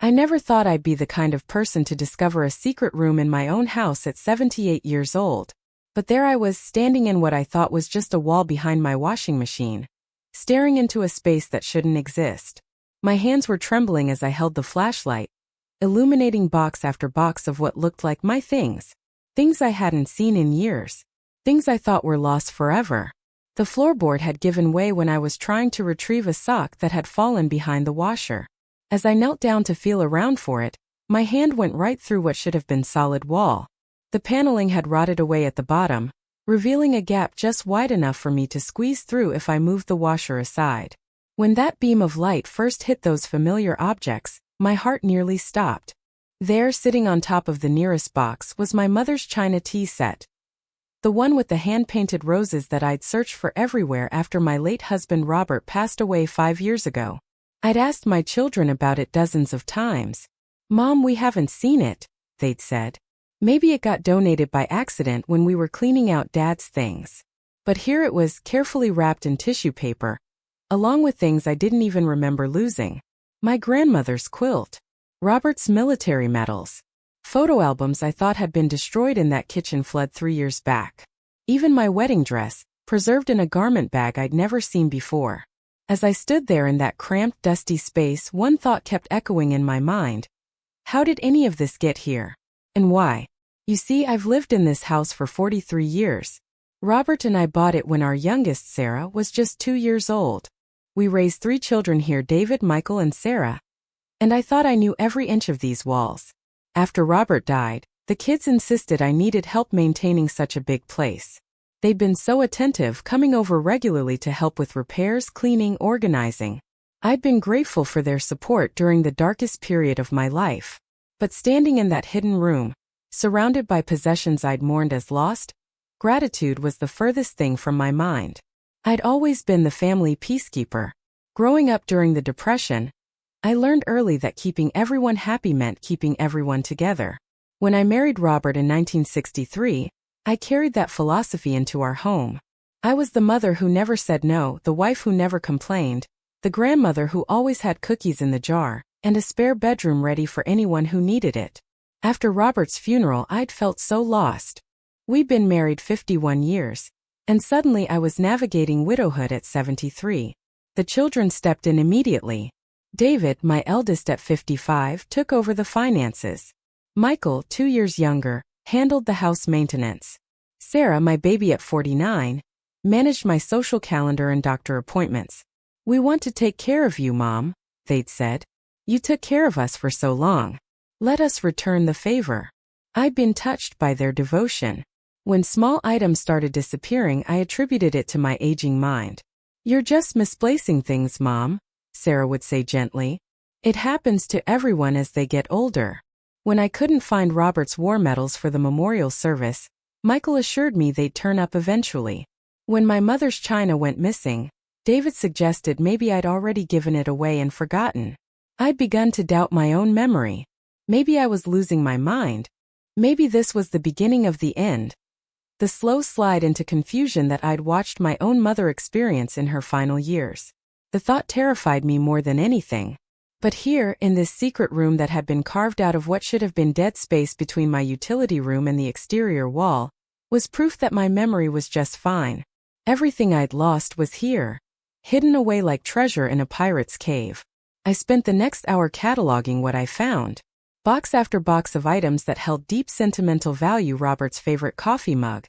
I never thought I'd be the kind of person to discover a secret room in my own house at 78 years old. But there I was, standing in what I thought was just a wall behind my washing machine, staring into a space that shouldn't exist. My hands were trembling as I held the flashlight, illuminating box after box of what looked like my things. Things I hadn't seen in years. Things I thought were lost forever. The floorboard had given way when I was trying to retrieve a sock that had fallen behind the washer. As I knelt down to feel around for it, my hand went right through what should have been solid wall. The paneling had rotted away at the bottom, revealing a gap just wide enough for me to squeeze through if I moved the washer aside. When that beam of light first hit those familiar objects, my heart nearly stopped. There, sitting on top of the nearest box, was my mother's china tea set. The one with the hand-painted roses that I'd searched for everywhere after my late husband Robert passed away 5 years ago. I'd asked my children about it dozens of times. "Mom, we haven't seen it," they'd said. "Maybe it got donated by accident when we were cleaning out Dad's things." But here it was, carefully wrapped in tissue paper, along with things I didn't even remember losing. My grandmother's quilt, Robert's military medals, photo albums I thought had been destroyed in that kitchen flood 3 years back. Even my wedding dress, preserved in a garment bag I'd never seen before. As I stood there in that cramped, dusty space, one thought kept echoing in my mind. How did any of this get here? And why? You see, I've lived in this house for 43 years. Robert and I bought it when our youngest, Sarah, was just 2 years old. We raised 3 children here, David, Michael, and Sarah. And I thought I knew every inch of these walls. After Robert died, the kids insisted I needed help maintaining such a big place. They'd been so attentive, coming over regularly to help with repairs, cleaning, organizing. I'd been grateful for their support during the darkest period of my life. But standing in that hidden room, surrounded by possessions I'd mourned as lost, gratitude was the furthest thing from my mind. I'd always been the family peacekeeper. Growing up during the Depression, I learned early that keeping everyone happy meant keeping everyone together. When I married Robert in 1963, I carried that philosophy into our home. I was the mother who never said no, the wife who never complained, the grandmother who always had cookies in the jar, and a spare bedroom ready for anyone who needed it. After Robert's funeral, I'd felt so lost. We'd been married 51 years, and suddenly I was navigating widowhood at 73. The children stepped in immediately. David, my eldest at 55, took over the finances. Michael, 2 years younger, handled the house maintenance. Sarah, my baby at 49, managed my social calendar and doctor appointments. "We want to take care of you, Mom," they'd said. "You took care of us for so long. Let us return the favor." I'd been touched by their devotion. When small items started disappearing, I attributed it to my aging mind. "You're just misplacing things, Mom," Sarah would say gently. "It happens to everyone as they get older." When I couldn't find Robert's war medals for the memorial service, Michael assured me they'd turn up eventually. When my mother's china went missing, David suggested maybe I'd already given it away and forgotten. I'd begun to doubt my own memory. Maybe I was losing my mind. Maybe this was the beginning of the end. The slow slide into confusion that I'd watched my own mother experience in her final years. The thought terrified me more than anything. But here, in this secret room that had been carved out of what should have been dead space between my utility room and the exterior wall, was proof that my memory was just fine. Everything I'd lost was here, hidden away like treasure in a pirate's cave. I spent the next hour cataloging what I found. Box after box of items that held deep sentimental value. Robert's favorite coffee mug,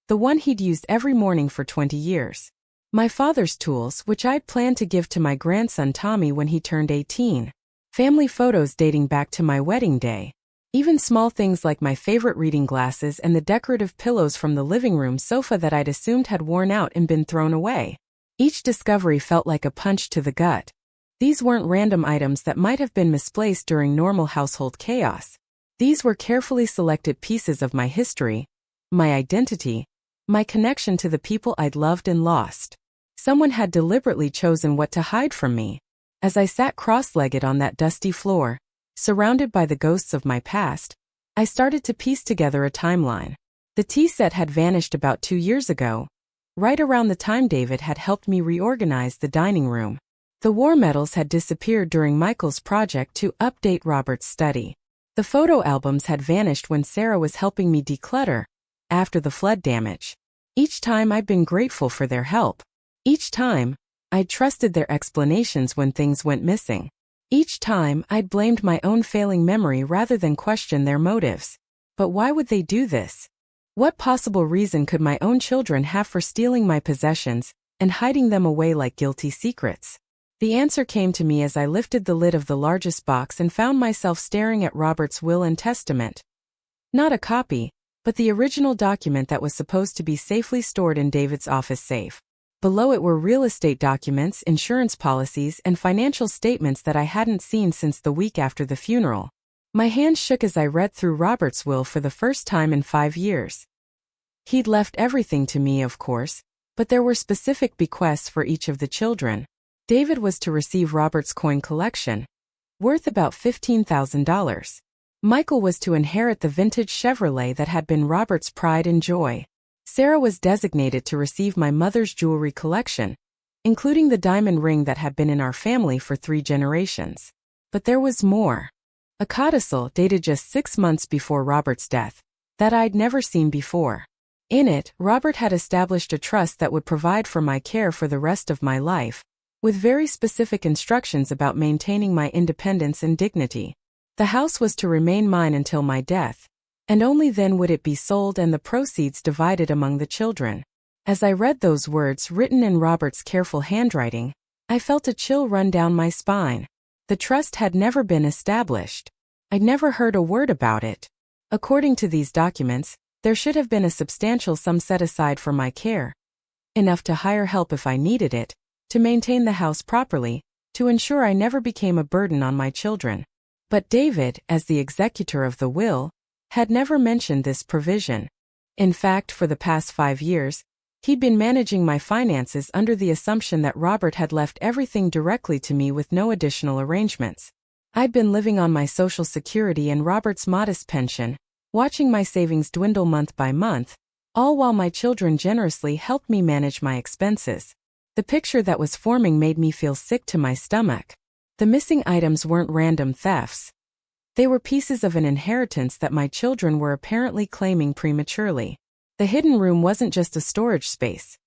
the one he'd used every morning for 20 years. My father's tools, which I'd planned to give to my grandson Tommy when he turned 18. Family photos dating back to my wedding day. Even small things like my favorite reading glasses and the decorative pillows from the living room sofa that I'd assumed had worn out and been thrown away. Each discovery felt like a punch to the gut. These weren't random items that might have been misplaced during normal household chaos. These were carefully selected pieces of my history, my identity, my connection to the people I'd loved and lost. Someone had deliberately chosen what to hide from me. As I sat cross-legged on that dusty floor, surrounded by the ghosts of my past, I started to piece together a timeline. The tea set had vanished about 2 years ago, right around the time David had helped me reorganize the dining room. The war medals had disappeared during Michael's project to update Robert's study. The photo albums had vanished when Sarah was helping me declutter after the flood damage. Each time I'd been grateful for their help. Each time, I'd trusted their explanations when things went missing. Each time, I'd blamed my own failing memory rather than question their motives. But why would they do this? What possible reason could my own children have for stealing my possessions and hiding them away like guilty secrets? The answer came to me as I lifted the lid of the largest box and found myself staring at Robert's will and testament. Not a copy, but the original document that was supposed to be safely stored in David's office safe. Below it were real estate documents, insurance policies, and financial statements that I hadn't seen since the week after the funeral. My hands shook as I read through Robert's will for the first time in 5 years. He'd left everything to me, of course, but there were specific bequests for each of the children. David was to receive Robert's coin collection, worth about $15,000. Michael was to inherit the vintage Chevrolet that had been Robert's pride and joy. Sarah was designated to receive my mother's jewelry collection, including the diamond ring that had been in our family for 3 generations. But there was more. A codicil dated just 6 months before Robert's death, that I'd never seen before. In it, Robert had established a trust that would provide for my care for the rest of my life, with very specific instructions about maintaining my independence and dignity. The house was to remain mine until my death, and only then would it be sold and the proceeds divided among the children. As I read those words written in Robert's careful handwriting, I felt a chill run down my spine. The trust had never been established. I'd never heard a word about it. According to these documents, there should have been a substantial sum set aside for my care, enough to hire help if I needed it, to maintain the house properly, to ensure I never became a burden on my children. But David, as the executor of the will, had never mentioned this provision. In fact, for the past 5 years, he'd been managing my finances under the assumption that Robert had left everything directly to me with no additional arrangements. I'd been living on my Social Security and Robert's modest pension, watching my savings dwindle month by month, all while my children generously helped me manage my expenses. The picture that was forming made me feel sick to my stomach. The missing items weren't random thefts. They were pieces of an inheritance that my children were apparently claiming prematurely. The hidden room wasn't just a storage space.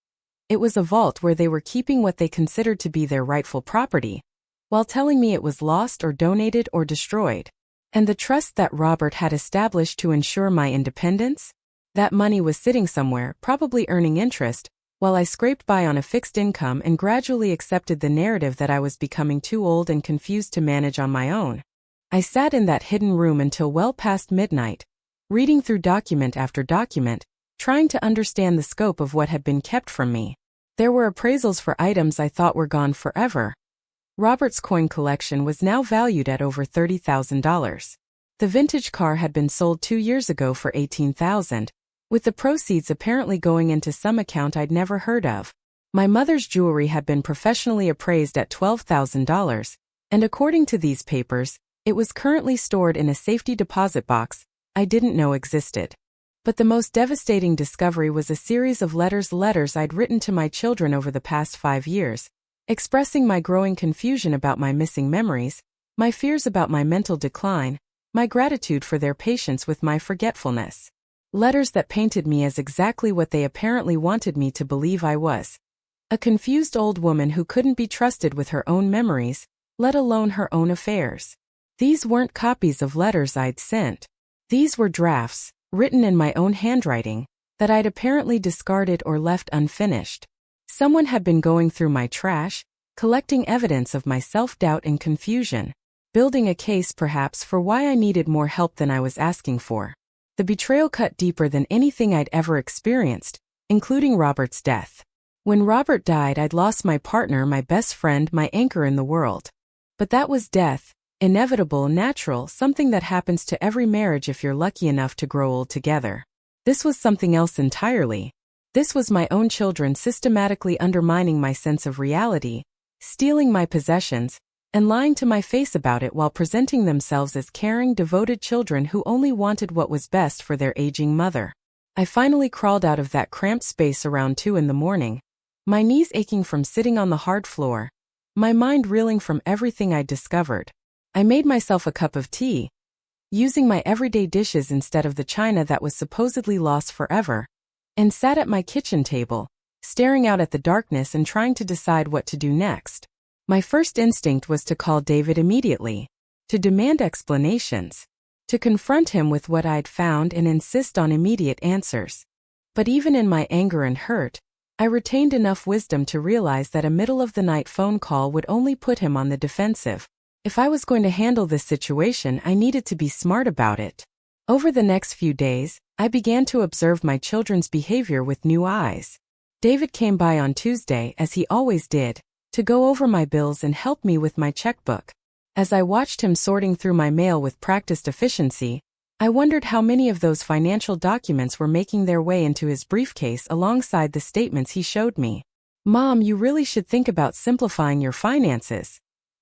It was a vault where they were keeping what they considered to be their rightful property, while telling me it was lost or donated or destroyed. And the trust that Robert had established to ensure my independence? That money was sitting somewhere, probably earning interest, while I scraped by on a fixed income and gradually accepted the narrative that I was becoming too old and confused to manage on my own. I sat in that hidden room until well past midnight, reading through document after document, trying to understand the scope of what had been kept from me. There were appraisals for items I thought were gone forever. Robert's coin collection was now valued at over $30,000. The vintage car had been sold 2 years ago for $18,000, with the proceeds apparently going into some account I'd never heard of. My mother's jewelry had been professionally appraised at $12,000, and according to these papers, it was currently stored in a safety deposit box I didn't know existed. But the most devastating discovery was a series of letters I'd written to my children over the past 5 years, expressing my growing confusion about my missing memories, my fears about my mental decline, my gratitude for their patience with my forgetfulness. Letters that painted me as exactly what they apparently wanted me to believe I was. A confused old woman who couldn't be trusted with her own memories, let alone her own affairs. These weren't copies of letters I'd sent. These were drafts, written in my own handwriting, that I'd apparently discarded or left unfinished. Someone had been going through my trash, collecting evidence of my self-doubt and confusion, building a case perhaps for why I needed more help than I was asking for. The betrayal cut deeper than anything I'd ever experienced, including Robert's death. When Robert died, I'd lost my partner, my best friend, my anchor in the world. But that was death. Inevitable, natural, something that happens to every marriage if you're lucky enough to grow old together. This was something else entirely. This was my own children systematically undermining my sense of reality, stealing my possessions, and lying to my face about it while presenting themselves as caring, devoted children who only wanted what was best for their aging mother. I finally crawled out of that cramped space around 2 in the morning, my knees aching from sitting on the hard floor, my mind reeling from everything I'd discovered. I made myself a cup of tea, using my everyday dishes instead of the china that was supposedly lost forever, and sat at my kitchen table, staring out at the darkness and trying to decide what to do next. My first instinct was to call David immediately, to demand explanations, to confront him with what I'd found and insist on immediate answers. But even in my anger and hurt, I retained enough wisdom to realize that a middle-of-the-night phone call would only put him on the defensive. If I was going to handle this situation, I needed to be smart about it. Over the next few days, I began to observe my children's behavior with new eyes. David came by on Tuesday, as he always did, to go over my bills and help me with my checkbook. As I watched him sorting through my mail with practiced efficiency, I wondered how many of those financial documents were making their way into his briefcase alongside the statements he showed me. "Mom, you really should think about simplifying your finances,"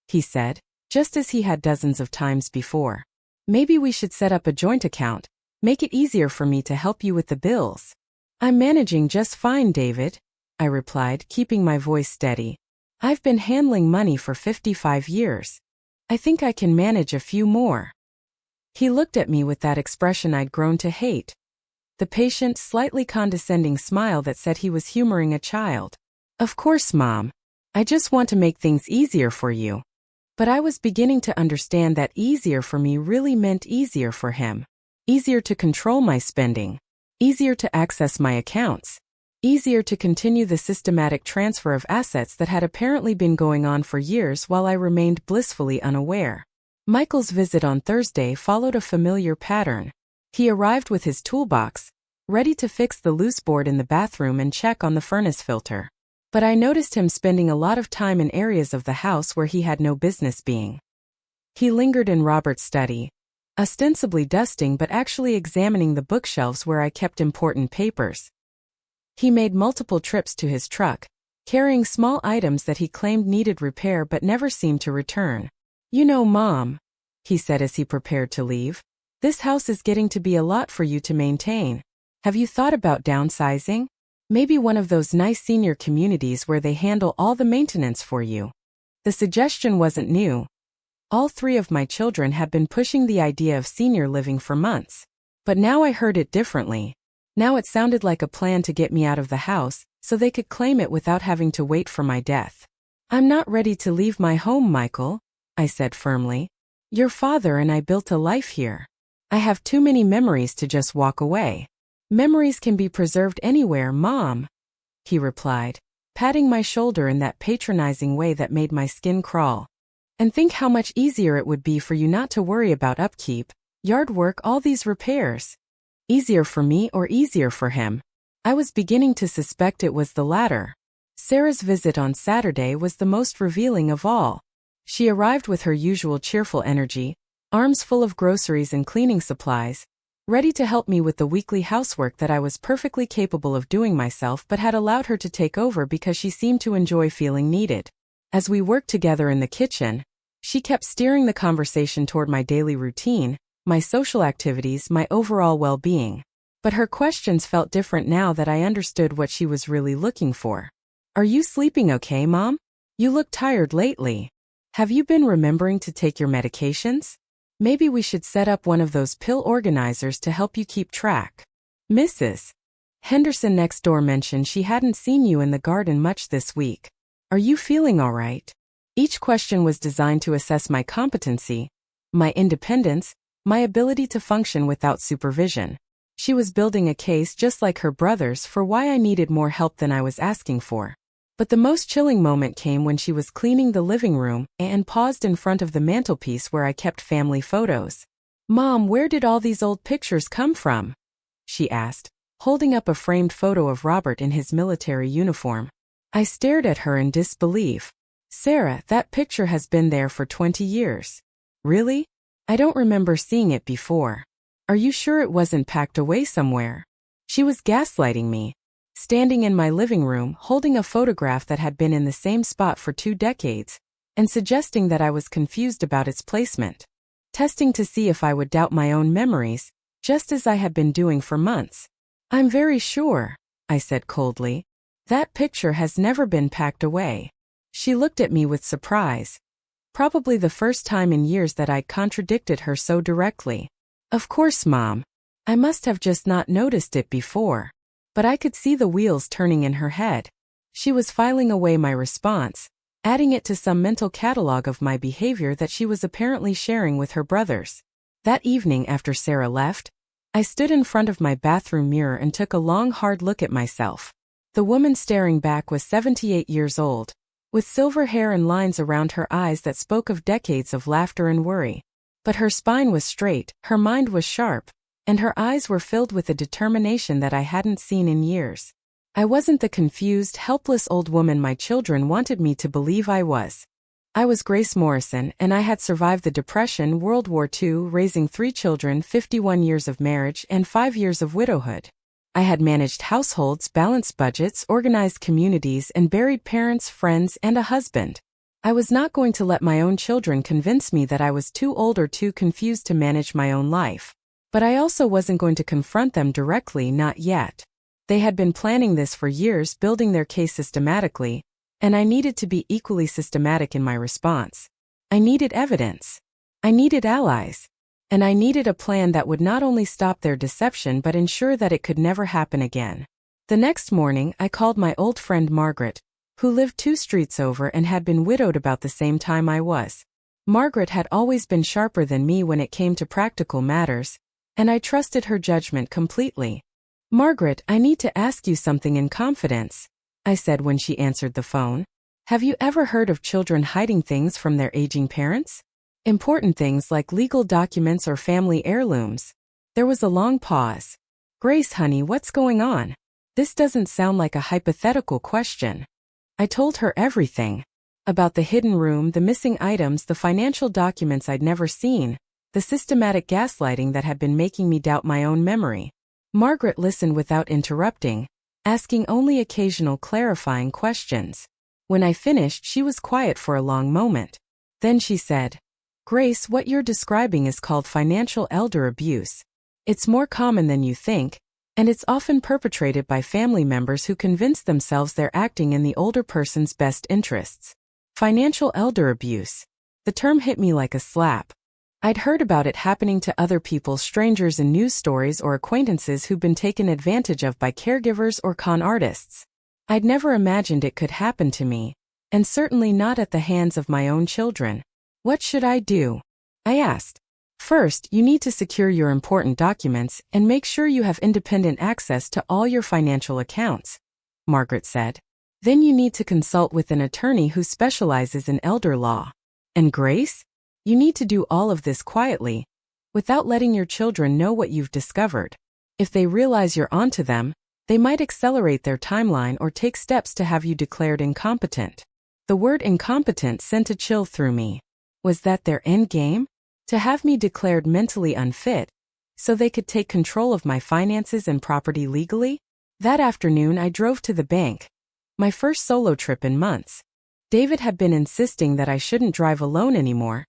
he said, just as he had dozens of times before. "Maybe we should set up a joint account, make it easier for me to help you with the bills." "I'm managing just fine, David," I replied, keeping my voice steady. "I've been handling money for 55 years. I think I can manage a few more." He looked at me with that expression I'd grown to hate, the patient, slightly condescending smile that said he was humoring a child. "Of course, Mom. I just want to make things easier for you." But I was beginning to understand that easier for me really meant easier for him. Easier to control my spending. Easier to access my accounts. Easier to continue the systematic transfer of assets that had apparently been going on for years while I remained blissfully unaware. Michael's visit on Thursday followed a familiar pattern. He arrived with his toolbox, ready to fix the loose board in the bathroom and check on the furnace filter. But I noticed him spending a lot of time in areas of the house where he had no business being. He lingered in Robert's study, ostensibly dusting but actually examining the bookshelves where I kept important papers. He made multiple trips to his truck, carrying small items that he claimed needed repair but never seemed to return. "You know, Mom," he said as he prepared to leave, "this house is getting to be a lot for you to maintain. Have you thought about downsizing? Maybe one of those nice senior communities where they handle all the maintenance for you." The suggestion wasn't new. All three of my children had been pushing the idea of senior living for months. But now I heard it differently. Now it sounded like a plan to get me out of the house, so they could claim it without having to wait for my death. "I'm not ready to leave my home, Michael," I said firmly. "Your father and I built a life here. I have too many memories to just walk away." "Memories can be preserved anywhere, Mom," he replied, patting my shoulder in that patronizing way that made my skin crawl. "And think how much easier it would be for you not to worry about upkeep, yard work, all these repairs." Easier for me or easier for him? I was beginning to suspect it was the latter. Sarah's visit on Saturday was the most revealing of all. She arrived with her usual cheerful energy, arms full of groceries and cleaning supplies, ready to help me with the weekly housework that I was perfectly capable of doing myself but had allowed her to take over because she seemed to enjoy feeling needed. As we worked together in the kitchen, she kept steering the conversation toward my daily routine, my social activities, my overall well-being. But her questions felt different now that I understood what she was really looking for. "Are you sleeping okay, Mom? You look tired lately. Have you been remembering to take your medications? Maybe we should set up one of those pill organizers to help you keep track." Mrs. Henderson next door mentioned she hadn't seen you in the garden much this week. "Are you feeling all right?" Each question was designed to assess my competency, my independence, my ability to function without supervision. She was building a case just like her brothers for why I needed more help than I was asking for. But the most chilling moment came when she was cleaning the living room and paused in front of the mantelpiece where I kept family photos. "Mom, where did all these old pictures come from?" she asked, holding up a framed photo of Robert in his military uniform. I stared at her in disbelief. "Sarah, that picture has been there for 20 years. "Really? I don't remember seeing it before. Are you sure it wasn't packed away somewhere?" She was gaslighting me, standing in my living room holding a photograph that had been in the same spot for 2 decades, and suggesting that I was confused about its placement, testing to see if I would doubt my own memories, just as I had been doing for months. "I'm very sure," I said coldly. "That picture has never been packed away." She looked at me with surprise. Probably the first time in years that I'd contradicted her so directly. Of course, Mom. I must have just not noticed it before. But I could see the wheels turning in her head. She was filing away my response, adding it to some mental catalog of my behavior that she was apparently sharing with her brothers. That evening after Sarah left, I stood in front of my bathroom mirror and took a long, hard look at myself. The woman staring back was 78 years old, with silver hair and lines around her eyes that spoke of decades of laughter and worry. But her spine was straight, her mind was sharp, and her eyes were filled with a determination that I hadn't seen in years. I wasn't the confused, helpless old woman my children wanted me to believe I was. I was Grace Morrison, and I had survived the Depression, World War II, raising 3 children, 51 years of marriage, and 5 years of widowhood. I had managed households, balanced budgets, organized communities, and buried parents, friends, and a husband. I was not going to let my own children convince me that I was too old or too confused to manage my own life. But I also wasn't going to confront them directly, not yet. They had been planning this for years, building their case systematically, and I needed to be equally systematic in my response. I needed evidence. I needed allies. And I needed a plan that would not only stop their deception but ensure that it could never happen again. The next morning, I called my old friend Margaret, who lived 2 streets over and had been widowed about the same time I was. Margaret had always been sharper than me when it came to practical matters, and I trusted her judgment completely. "Margaret, I need to ask you something in confidence," I said when she answered the phone. "Have you ever heard of children hiding things from their aging parents? Important things like legal documents or family heirlooms?" There was a long pause. "Grace, honey, what's going on? This doesn't sound like a hypothetical question." I told her everything. About the hidden room, the missing items, the financial documents I'd never seen, the systematic gaslighting that had been making me doubt my own memory. Margaret listened without interrupting, asking only occasional clarifying questions. When I finished, she was quiet for a long moment. Then she said, "Grace, what you're describing is called financial elder abuse. It's more common than you think, and it's often perpetrated by family members who convince themselves they're acting in the older person's best interests." Financial elder abuse. The term hit me like a slap. I'd heard about it happening to other people, strangers in news stories or acquaintances who'd been taken advantage of by caregivers or con artists. I'd never imagined it could happen to me, and certainly not at the hands of my own children. "What should I do?" I asked. "First, you need to secure your important documents and make sure you have independent access to all your financial accounts," Margaret said. "Then you need to consult with an attorney who specializes in elder law. And Grace? You need to do all of this quietly, without letting your children know what you've discovered. If they realize you're onto them, they might accelerate their timeline or take steps to have you declared incompetent." The word incompetent sent a chill through me. Was that their end game? To have me declared mentally unfit, so they could take control of my finances and property legally? That afternoon I drove to the bank. My first solo trip in months. David had been insisting that I shouldn't drive alone anymore,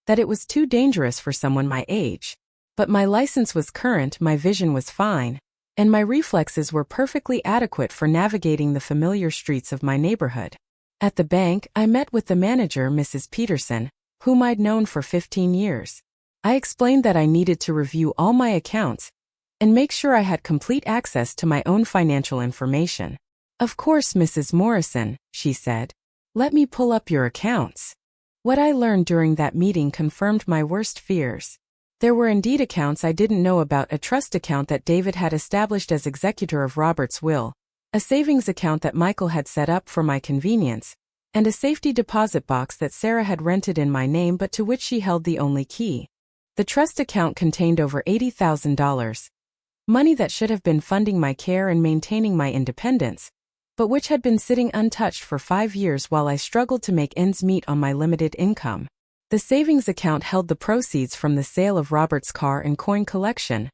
that it was too dangerous for someone my age. But my license was current, my vision was fine, and my reflexes were perfectly adequate for navigating the familiar streets of my neighborhood. At the bank, I met with the manager, Mrs. Peterson, whom I'd known for 15 years. I explained that I needed to review all my accounts and make sure I had complete access to my own financial information. "Of course, Mrs. Morrison," she said. "Let me pull up your accounts." What I learned during that meeting confirmed my worst fears. There were indeed accounts I didn't know about: a trust account that David had established as executor of Robert's will, a savings account that Michael had set up for my convenience, and a safety deposit box that Sarah had rented in my name but to which she held the only key. The trust account contained over $80,000. Money that should have been funding my care and maintaining my independence, but which had been sitting untouched for 5 years while I struggled to make ends meet on my limited income. The savings account held the proceeds from the sale of Robert's car and coin collection,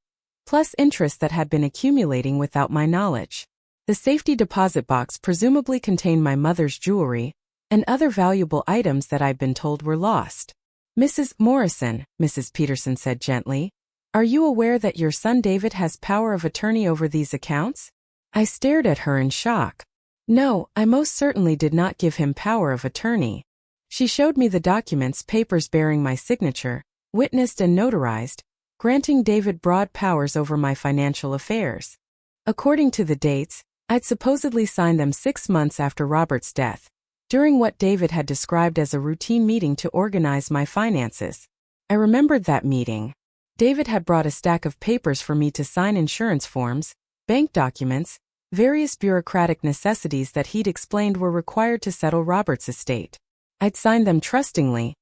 plus interest that had been accumulating without my knowledge. The safety deposit box presumably contained my mother's jewelry and other valuable items that I'd been told were lost. "Mrs. Morrison," Mrs. Peterson said gently, "are you aware that your son David has power of attorney over these accounts?" I stared at her in shock. No, I most certainly did not give him power of attorney. She showed me the documents, papers bearing my signature, witnessed and notarized, granting David broad powers over my financial affairs. According to the dates, I'd supposedly signed them 6 months after Robert's death, during what David had described as a routine meeting to organize my finances. I remembered that meeting. David had brought a stack of papers for me to sign, insurance forms, bank documents, various bureaucratic necessities that he'd explained were required to settle Robert's estate. I'd signed them trustingly,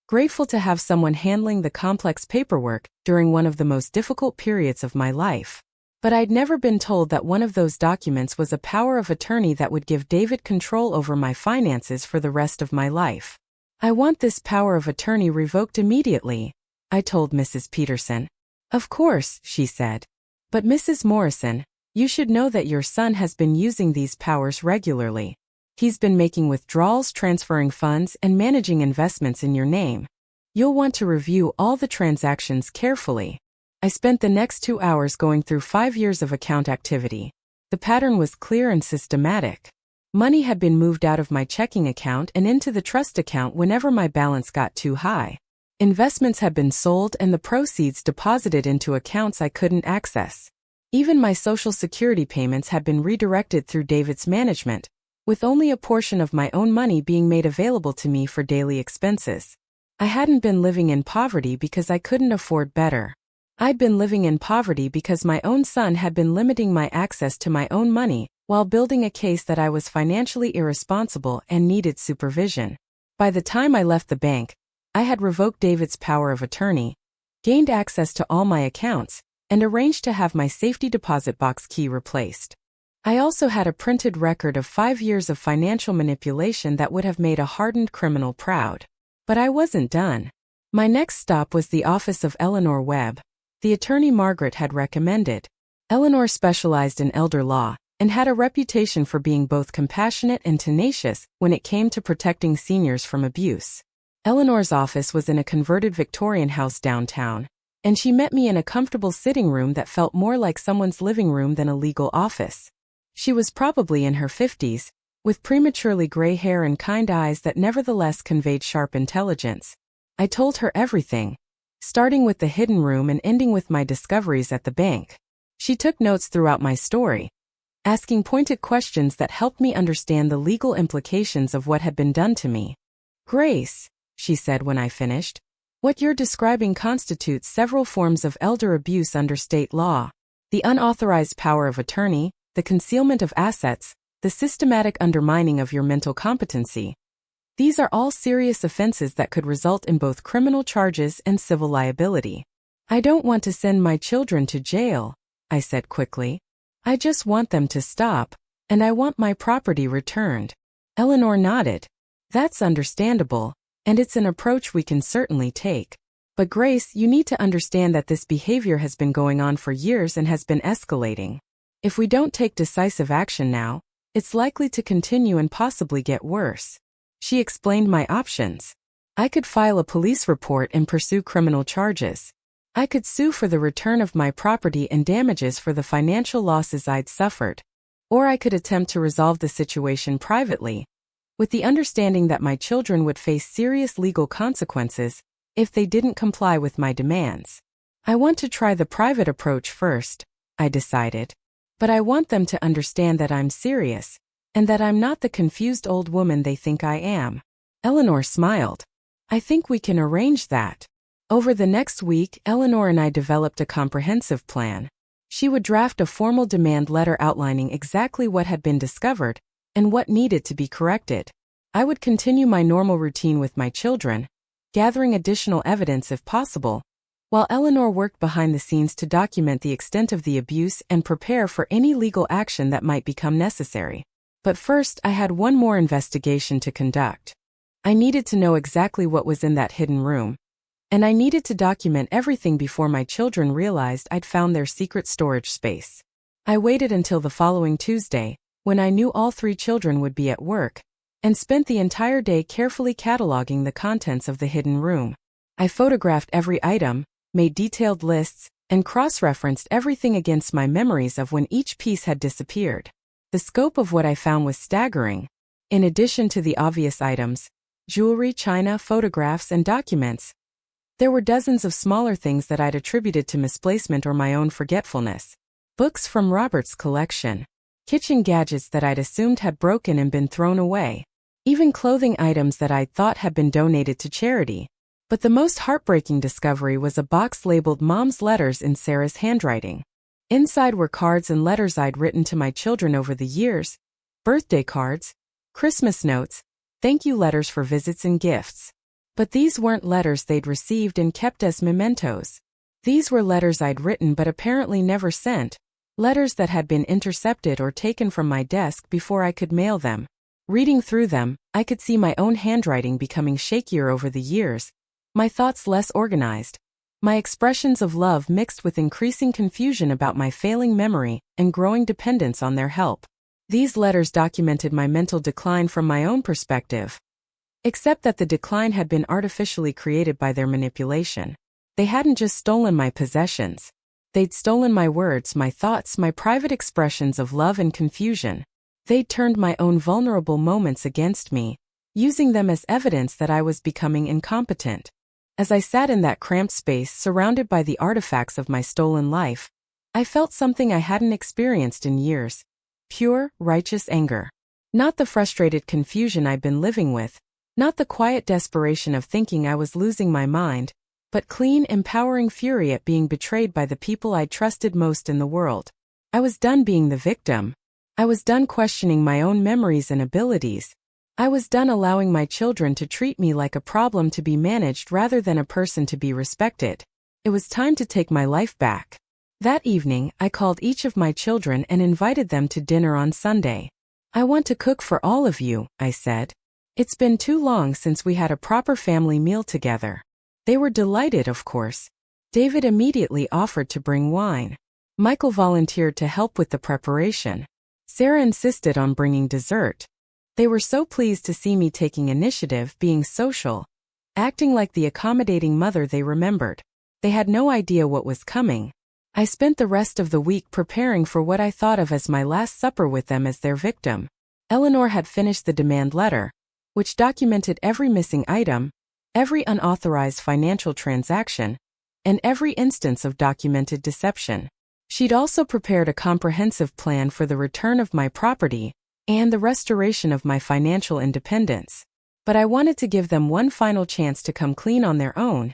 grateful to have someone handling the complex paperwork during one of the most difficult periods of my life. But I'd never been told that one of those documents was a power of attorney that would give David control over my finances for the rest of my life. I want this power of attorney revoked immediately, I told Mrs. Peterson. Of course, she said. But Mrs. Morrison, you should know that your son has been using these powers regularly. He's been making withdrawals, transferring funds, and managing investments in your name. You'll want to review all the transactions carefully. I spent the next 2 hours going through 5 years of account activity. The pattern was clear and systematic. Money had been moved out of my checking account and into the trust account whenever my balance got too high. Investments had been sold and the proceeds deposited into accounts I couldn't access. Even my Social Security payments had been redirected through David's management, with only a portion of my own money being made available to me for daily expenses. I hadn't been living in poverty because I couldn't afford better. I'd been living in poverty because my own son had been limiting my access to my own money while building a case that I was financially irresponsible and needed supervision. By the time I left the bank, I had revoked David's power of attorney, gained access to all my accounts, and arranged to have my safety deposit box key replaced. I also had a printed record of 5 years of financial manipulation that would have made a hardened criminal proud. But I wasn't done. My next stop was the office of Eleanor Webb, the attorney Margaret had recommended. Eleanor specialized in elder law and had a reputation for being both compassionate and tenacious when it came to protecting seniors from abuse. Eleanor's office was in a converted Victorian house downtown, and she met me in a comfortable sitting room that felt more like someone's living room than a legal office. She was probably in her 50s, with prematurely gray hair and kind eyes that nevertheless conveyed sharp intelligence. I told her everything, starting with the hidden room and ending with my discoveries at the bank. She took notes throughout my story, asking pointed questions that helped me understand the legal implications of what had been done to me. Grace, she said when I finished, what you're describing constitutes several forms of elder abuse under state law. The unauthorized power of attorney, the concealment of assets, the systematic undermining of your mental competency. These are all serious offenses that could result in both criminal charges and civil liability. I don't want to send my children to jail, I said quickly. I just want them to stop, and I want my property returned. Eleanor nodded. That's understandable, and it's an approach we can certainly take. But Grace, you need to understand that this behavior has been going on for years and has been escalating. If we don't take decisive action now, it's likely to continue and possibly get worse. She explained my options. I could file a police report and pursue criminal charges. I could sue for the return of my property and damages for the financial losses I'd suffered. Or I could attempt to resolve the situation privately, with the understanding that my children would face serious legal consequences if they didn't comply with my demands. I want to try the private approach first, I decided. But I want them to understand that I'm serious, and that I'm not the confused old woman they think I am. Eleanor smiled. I think we can arrange that. Over the next week, Eleanor and I developed a comprehensive plan. She would draft a formal demand letter outlining exactly what had been discovered and what needed to be corrected. I would continue my normal routine with my children, gathering additional evidence if possible, while Eleanor worked behind the scenes to document the extent of the abuse and prepare for any legal action that might become necessary. But first, I had one more investigation to conduct. I needed to know exactly what was in that hidden room, and I needed to document everything before my children realized I'd found their secret storage space. I waited until the following Tuesday, when I knew all 3 children would be at work, and spent the entire day carefully cataloging the contents of the hidden room. I photographed every item, made detailed lists, and cross-referenced everything against my memories of when each piece had disappeared. The scope of what I found was staggering. In addition to the obvious items, jewelry, china, photographs, and documents, there were dozens of smaller things that I'd attributed to misplacement or my own forgetfulness. Books from Robert's collection, kitchen gadgets that I'd assumed had broken and been thrown away, even clothing items that I'd thought had been donated to charity. But the most heartbreaking discovery was a box labeled Mom's Letters in Sarah's handwriting. Inside were cards and letters I'd written to my children over the years, birthday cards, Christmas notes, thank you letters for visits and gifts. But these weren't letters they'd received and kept as mementos. These were letters I'd written but apparently never sent, letters that had been intercepted or taken from my desk before I could mail them. Reading through them, I could see my own handwriting becoming shakier over the years, my thoughts less organized, my expressions of love mixed with increasing confusion about my failing memory and growing dependence on their help. These letters documented my mental decline from my own perspective, except that the decline had been artificially created by their manipulation. They hadn't just stolen my possessions. They'd stolen my words, my thoughts, my private expressions of love and confusion. They'd turned my own vulnerable moments against me, using them as evidence that I was becoming incompetent. As I sat in that cramped space surrounded by the artifacts of my stolen life, I felt something I hadn't experienced in years. Pure, righteous anger. Not the frustrated confusion I'd been living with, not the quiet desperation of thinking I was losing my mind, but clean, empowering fury at being betrayed by the people I trusted most in the world. I was done being the victim. I was done questioning my own memories and abilities. I was done allowing my children to treat me like a problem to be managed rather than a person to be respected. It was time to take my life back. That evening, I called each of my children and invited them to dinner on Sunday. I want to cook for all of you, I said. It's been too long since we had a proper family meal together. They were delighted, of course. David immediately offered to bring wine. Michael volunteered to help with the preparation. Sarah insisted on bringing dessert. They were so pleased to see me taking initiative, being social, acting like the accommodating mother they remembered. They had no idea what was coming. I spent the rest of the week preparing for what I thought of as my last supper with them as their victim. Eleanor had finished the demand letter, which documented every missing item, every unauthorized financial transaction, and every instance of documented deception. She'd also prepared a comprehensive plan for the return of my property and the restoration of my financial independence. But I wanted to give them one final chance to come clean on their own,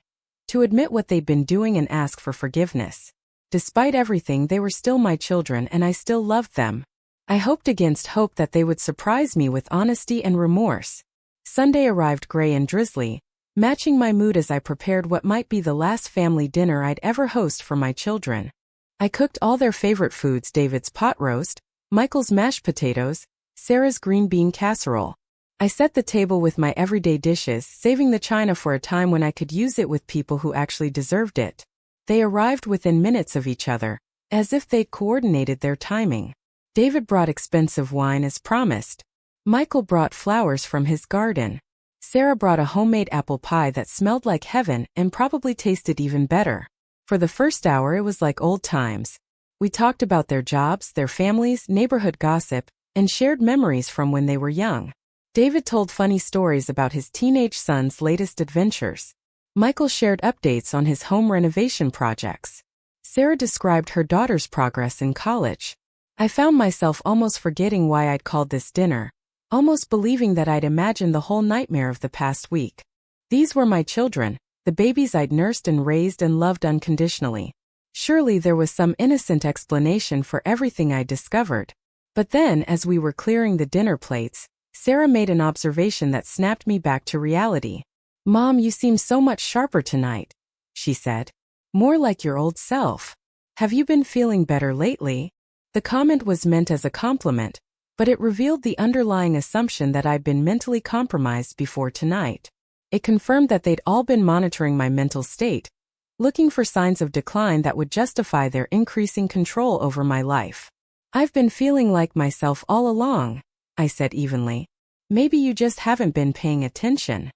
to admit what they'd been doing and ask for forgiveness. Despite everything, they were still my children and I still loved them. I hoped against hope that they would surprise me with honesty and remorse. Sunday arrived gray and drizzly, matching my mood as I prepared what might be the last family dinner I'd ever host for my children. I cooked all their favorite foods: David's pot roast, Michael's mashed potatoes, Sarah's green bean casserole. I set the table with my everyday dishes, saving the china for a time when I could use it with people who actually deserved it. They arrived within minutes of each other, as if they'd coordinated their timing. David brought expensive wine as promised. Michael brought flowers from his garden. Sarah brought a homemade apple pie that smelled like heaven and probably tasted even better. For the first hour it was like old times. We talked about their jobs, their families, neighborhood gossip, and shared memories from when they were young. David told funny stories about his teenage son's latest adventures. Michael shared updates on his home renovation projects. Sarah described her daughter's progress in college. I found myself almost forgetting why I'd called this dinner, almost believing that I'd imagined the whole nightmare of the past week. These were my children, the babies I'd nursed and raised and loved unconditionally. Surely there was some innocent explanation for everything I'd discovered. But then, as we were clearing the dinner plates, Sarah made an observation that snapped me back to reality. "Mom, you seem so much sharper tonight," she said. "More like your old self. Have you been feeling better lately?" The comment was meant as a compliment, but it revealed the underlying assumption that I'd been mentally compromised before tonight. It confirmed that they'd all been monitoring my mental state, looking for signs of decline that would justify their increasing control over my life. "I've been feeling like myself all along," I said evenly. "Maybe you just haven't been paying attention."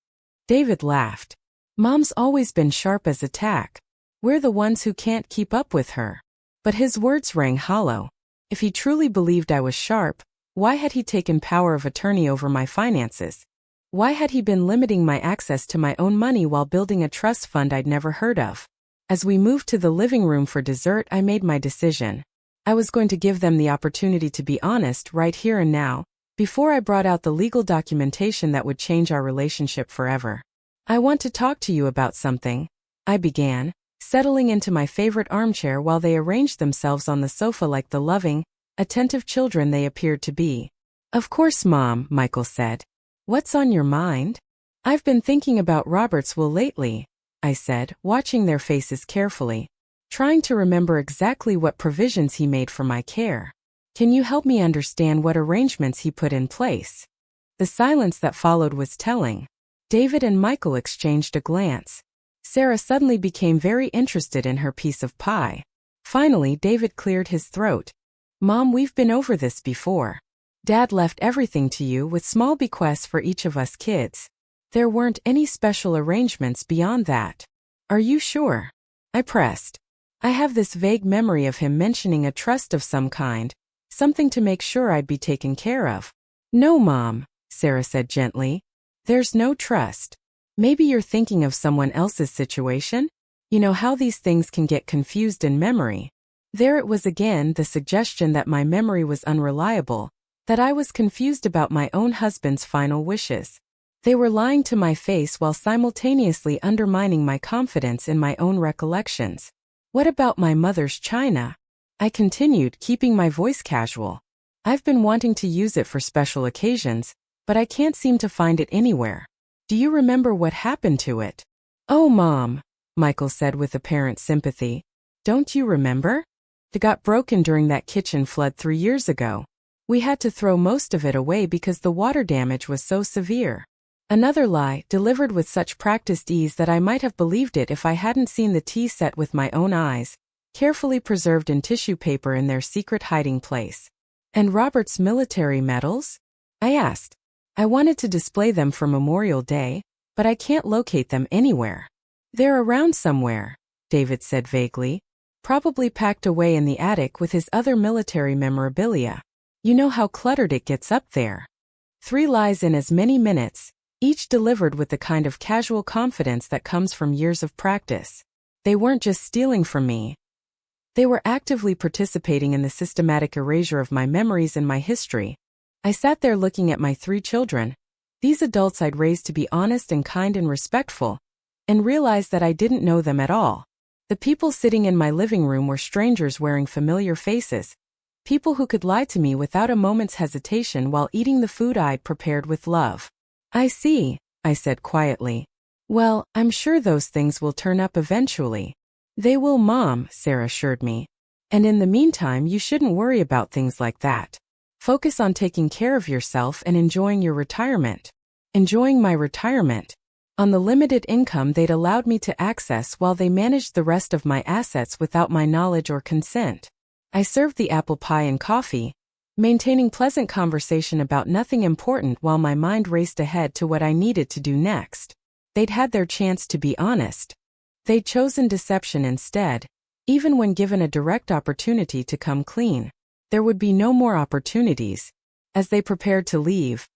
David laughed. "Mom's always been sharp as a tack. We're the ones who can't keep up with her." But his words rang hollow. If he truly believed I was sharp, Why had he taken power of attorney over my finances? Why had he been limiting my access to my own money while building a trust fund I'd never heard of? As we moved to the living room for dessert, I made my decision. I was going to give them the opportunity to be honest right here and now, before I brought out the legal documentation that would change our relationship forever. I want to talk to you about something, I began, settling into my favorite armchair while they arranged themselves on the sofa like the loving, attentive children they appeared to be. Of course, Mom, Michael said. What's on your mind? I've been thinking about Robert's will lately, I said, watching their faces carefully, trying to remember exactly what provisions he made for my care. Can you help me understand what arrangements he put in place? The silence that followed was telling. David and Michael exchanged a glance. Sarah suddenly became very interested in her piece of pie. Finally, David cleared his throat. Mom, we've been over this before. Dad left everything to you with small bequests for each of us kids. There weren't any special arrangements beyond that. Are you sure? I pressed. I have this vague memory of him mentioning a trust of some kind, something to make sure I'd be taken care of. No, Mom, Sarah said gently. There's no trust. Maybe you're thinking of someone else's situation? You know how these things can get confused in memory. There it was again, the suggestion that my memory was unreliable, that I was confused about my own husband's final wishes. They were lying to my face while simultaneously undermining my confidence in my own recollections. What about my mother's china? I continued, keeping my voice casual. I've been wanting to use it for special occasions, but I can't seem to find it anywhere. Do you remember what happened to it? Oh, Mom, Michael said with apparent sympathy. Don't you remember? It got broken during that kitchen flood 3 years ago. We had to throw most of it away because the water damage was so severe. Another lie, delivered with such practiced ease that I might have believed it if I hadn't seen the tea set with my own eyes, carefully preserved in tissue paper in their secret hiding place. And Robert's military medals? I asked. I wanted to display them for Memorial Day, but I can't locate them anywhere. They're around somewhere, David said vaguely, probably packed away in the attic with his other military memorabilia. You know how cluttered it gets up there. 3 lies in as many minutes, each delivered with the kind of casual confidence that comes from years of practice. They weren't just stealing from me. They were actively participating in the systematic erasure of my memories and my history. I sat there looking at my 3 children, these adults I'd raised to be honest and kind and respectful, and realized that I didn't know them at all. The people sitting in my living room were strangers wearing familiar faces, people who could lie to me without a moment's hesitation while eating the food I'd prepared with love. I see, I said quietly. Well, I'm sure those things will turn up eventually. They will, Mom, Sarah assured me. And in the meantime, you shouldn't worry about things like that. Focus on taking care of yourself and enjoying your retirement. Enjoying my retirement. On the limited income they'd allowed me to access while they managed the rest of my assets without my knowledge or consent. I served the apple pie and coffee, maintaining pleasant conversation about nothing important while my mind raced ahead to what I needed to do next. They'd had their chance to be honest. They'd chosen deception instead. Even when given a direct opportunity to come clean, there would be no more opportunities. As they prepared to leave,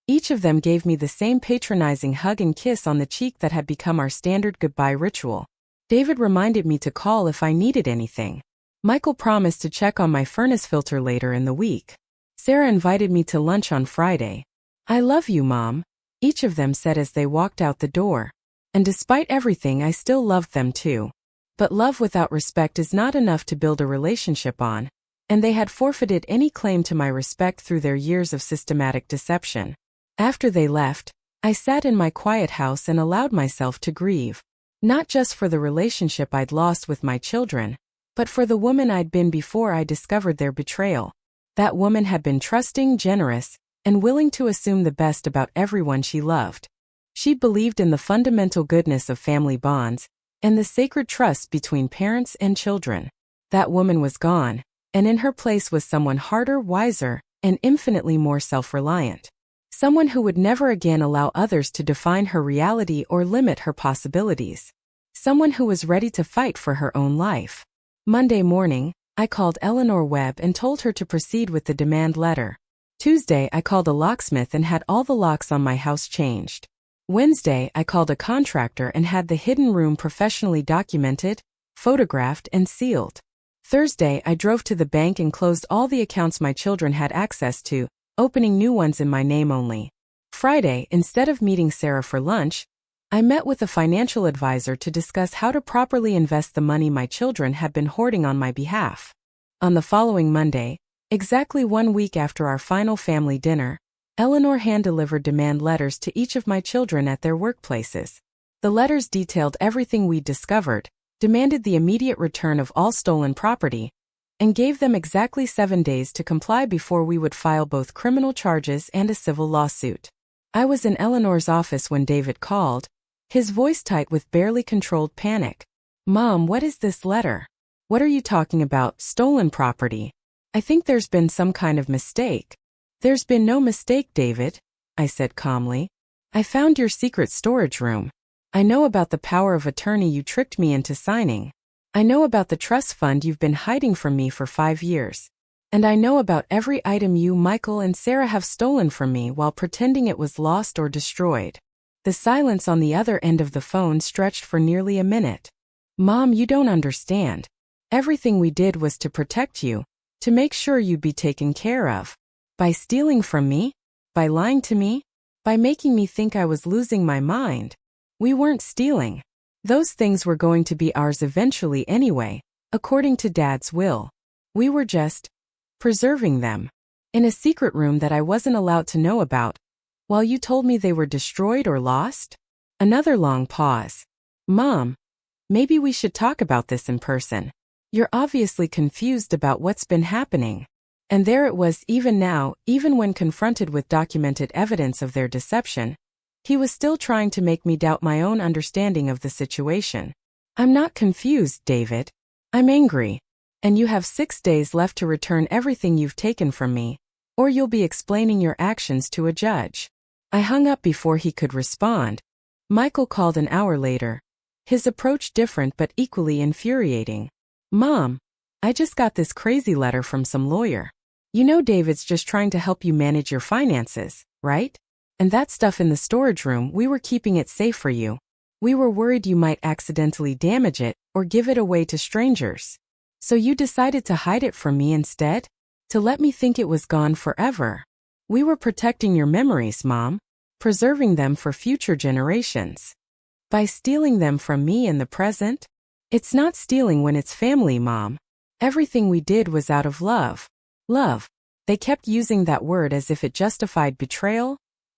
each of them gave me the same patronizing hug and kiss on the cheek that had become our standard goodbye ritual. David reminded me to call if I needed anything. Michael promised to check on my furnace filter later in the week. Sarah invited me to lunch on Friday. I love you, Mom, each of them said as they walked out the door. And despite everything, I still loved them too. But love without respect is not enough to build a relationship on, and they had forfeited any claim to my respect through their years of systematic deception. After they left, I sat in my quiet house and allowed myself to grieve. Not just for the relationship I'd lost with my children, but for the woman I'd been before I discovered their betrayal. That woman had been trusting, generous, and willing to assume the best about everyone she loved. She believed in the fundamental goodness of family bonds, and the sacred trust between parents and children. That woman was gone, and in her place was someone harder, wiser, and infinitely more self-reliant. Someone who would never again allow others to define her reality or limit her possibilities. Someone who was ready to fight for her own life. Monday morning, I called Eleanor Webb and told her to proceed with the demand letter. Tuesday, I called a locksmith and had all the locks on my house changed. Wednesday, I called a contractor and had the hidden room professionally documented, photographed, and sealed. Thursday, I drove to the bank and closed all the accounts my children had access to, opening new ones in my name only. Friday, instead of meeting Sarah for lunch, I met with a financial advisor to discuss how to properly invest the money my children had been hoarding on my behalf. On the following Monday, exactly 1 week after our final family dinner, Eleanor hand-delivered demand letters to each of my children at their workplaces. The letters detailed everything we'd discovered, demanded the immediate return of all stolen property, and gave them exactly 7 days to comply before we would file both criminal charges and a civil lawsuit. I was in Eleanor's office when David called, his voice tight with barely controlled panic. "Mom, what is this letter? What are you talking about, stolen property? I think there's been some kind of mistake." "There's been no mistake, David," I said calmly. "I found your secret storage room. I know about the power of attorney you tricked me into signing. I know about the trust fund you've been hiding from me for 5 years. And I know about every item you, Michael, and Sarah have stolen from me while pretending it was lost or destroyed." The silence on the other end of the phone stretched for nearly a minute. "Mom, you don't understand. Everything we did was to protect you, to make sure you'd be taken care of. By stealing from me? By lying to me? By making me think I was losing my mind? We weren't stealing. Those things were going to be ours eventually anyway, according to Dad's will. We were just preserving them in a secret room that I wasn't allowed to know about, while you told me they were destroyed or lost." Another long pause. "Mom, maybe we should talk about this in person. You're obviously confused about what's been happening." And there it was even now, even when confronted with documented evidence of their deception, he was still trying to make me doubt my own understanding of the situation. "I'm not confused, David. I'm angry. And you have 6 days left to return everything you've taken from me, or you'll be explaining your actions to a judge." I hung up before he could respond. Michael called an hour later, his approach different but equally infuriating. "Mom, I just got this crazy letter from some lawyer. You know David's just trying to help you manage your finances, right? And that stuff in the storage room, we were keeping it safe for you. We were worried you might accidentally damage it or give it away to strangers. So you decided to hide it from me instead? To let me think it was gone forever. We were protecting your memories, Mom, preserving them for future generations. By stealing them from me in the present? It's not stealing when it's family, Mom. Everything we did was out of love." Love. They kept using that word as if it justified betrayal,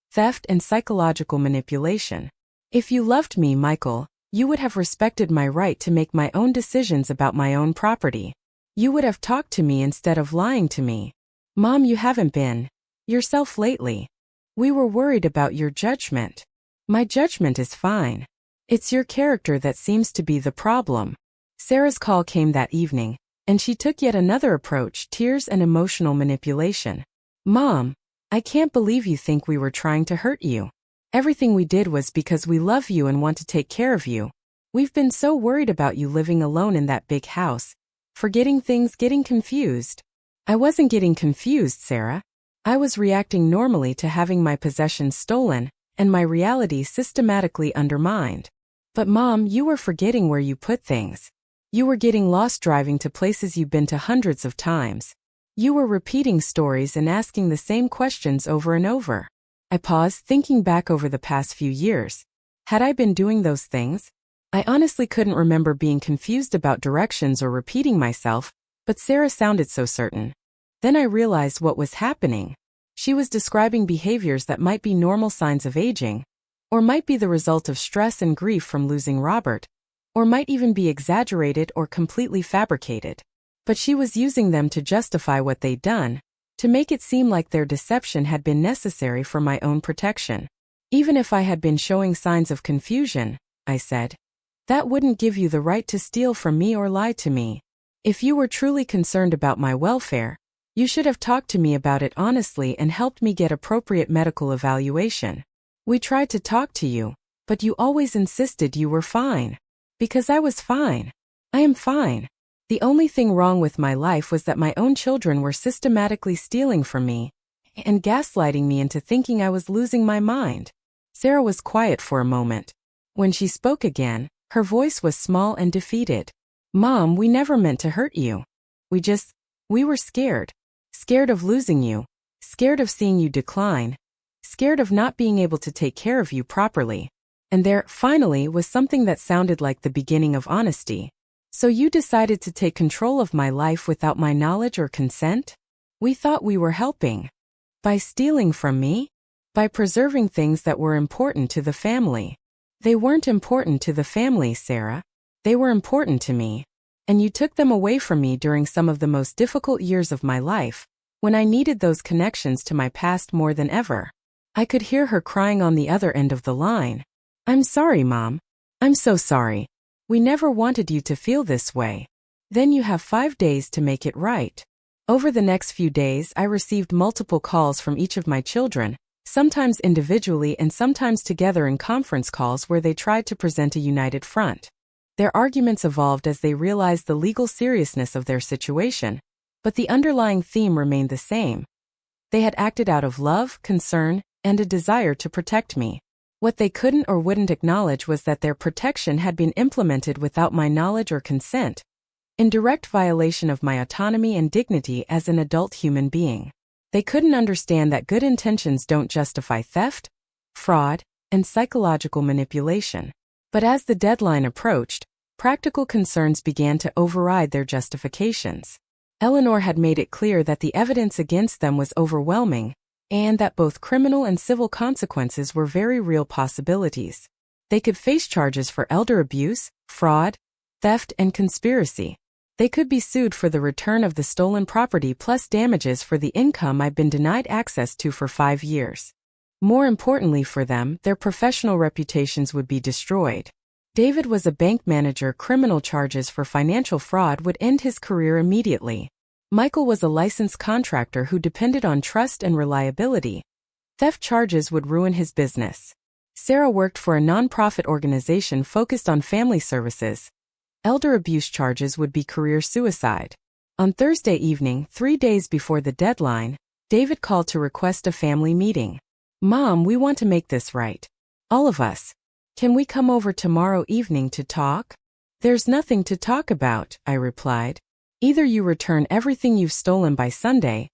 theft, and psychological manipulation. "If you loved me, Michael, you would have respected my right to make my own decisions about my own property. You would have talked to me instead of lying to me. Mom, you haven't been yourself lately. We were worried about your judgment." "My judgment is fine. It's your character that seems to be the problem." Sarah's call came that evening, and she took yet another approach, tears and emotional manipulation. "Mom, I can't believe you think we were trying to hurt you. Everything we did was because we love you and want to take care of you. We've been so worried about you living alone in that big house, forgetting things, getting confused." "I wasn't getting confused, Sarah. I was reacting normally to having my possessions stolen and my reality systematically undermined. But Mom, you were forgetting where you put things. You were getting lost driving to places you've been to hundreds of times. You were repeating stories and asking the same questions over and over." I paused, thinking back over the past few years. Had I been doing those things? I honestly couldn't remember being confused about directions or repeating myself, but Sarah sounded so certain. Then I realized what was happening. She was describing behaviors that might be normal signs of aging, or might be the result of stress and grief from losing Robert, or might even be exaggerated or completely fabricated. But she was using them to justify what they'd done, to make it seem like their deception had been necessary for my own protection. "Even if I had been showing signs of confusion," I said, "that wouldn't give you the right to steal from me or lie to me. If you were truly concerned about my welfare, you should have talked to me about it honestly and helped me get appropriate medical evaluation. We tried to talk to you, but you always insisted you were fine. Because I was fine. I am fine. The only thing wrong with my life was that my own children were systematically stealing from me, and gaslighting me into thinking I was losing my mind. Sarah was quiet for a moment. When she spoke again, her voice was small and defeated. "Mom, we never meant to hurt you. We were scared. Scared of losing you. Scared of seeing you decline. Scared of not being able to take care of you properly." And there, finally, was something that sounded like the beginning of honesty. "So you decided to take control of my life without my knowledge or consent? We thought we were helping. By stealing from me? By preserving things that were important to the family." "They weren't important to the family, Sarah. They were important to me. And you took them away from me during some of the most difficult years of my life, when I needed those connections to my past more than ever." I could hear her crying on the other end of the line. "I'm sorry, Mom. I'm so sorry. We never wanted you to feel this way. Then you have 5 days to make it right." Over the next few days, I received multiple calls from each of my children, sometimes individually and sometimes together in conference calls where they tried to present a united front. Their arguments evolved as they realized the legal seriousness of their situation, but the underlying theme remained the same. They had acted out of love, concern, and a desire to protect me. What they couldn't or wouldn't acknowledge was that their protection had been implemented without my knowledge or consent, in direct violation of my autonomy and dignity as an adult human being. They couldn't understand that good intentions don't justify theft, fraud, and psychological manipulation. But as the deadline approached, practical concerns began to override their justifications. Eleanor had made it clear that the evidence against them was overwhelming, and that both criminal and civil consequences were very real possibilities. They could face charges for elder abuse, fraud, theft, and conspiracy. They could be sued for the return of the stolen property plus damages for the income I'd been denied access to for 5 years. More importantly for them, their professional reputations would be destroyed. David was a bank manager. Criminal charges for financial fraud would end his career immediately. Michael was a licensed contractor who depended on trust and reliability. Theft charges would ruin his business. Sarah worked for a nonprofit organization focused on family services. Elder abuse charges would be career suicide. On Thursday evening, 3 days before the deadline, David called to request a family meeting. "Mom, we want to make this right. All of us. Can we come over tomorrow evening to talk?" "There's nothing to talk about," I replied. "Either you return everything you've stolen by Sunday,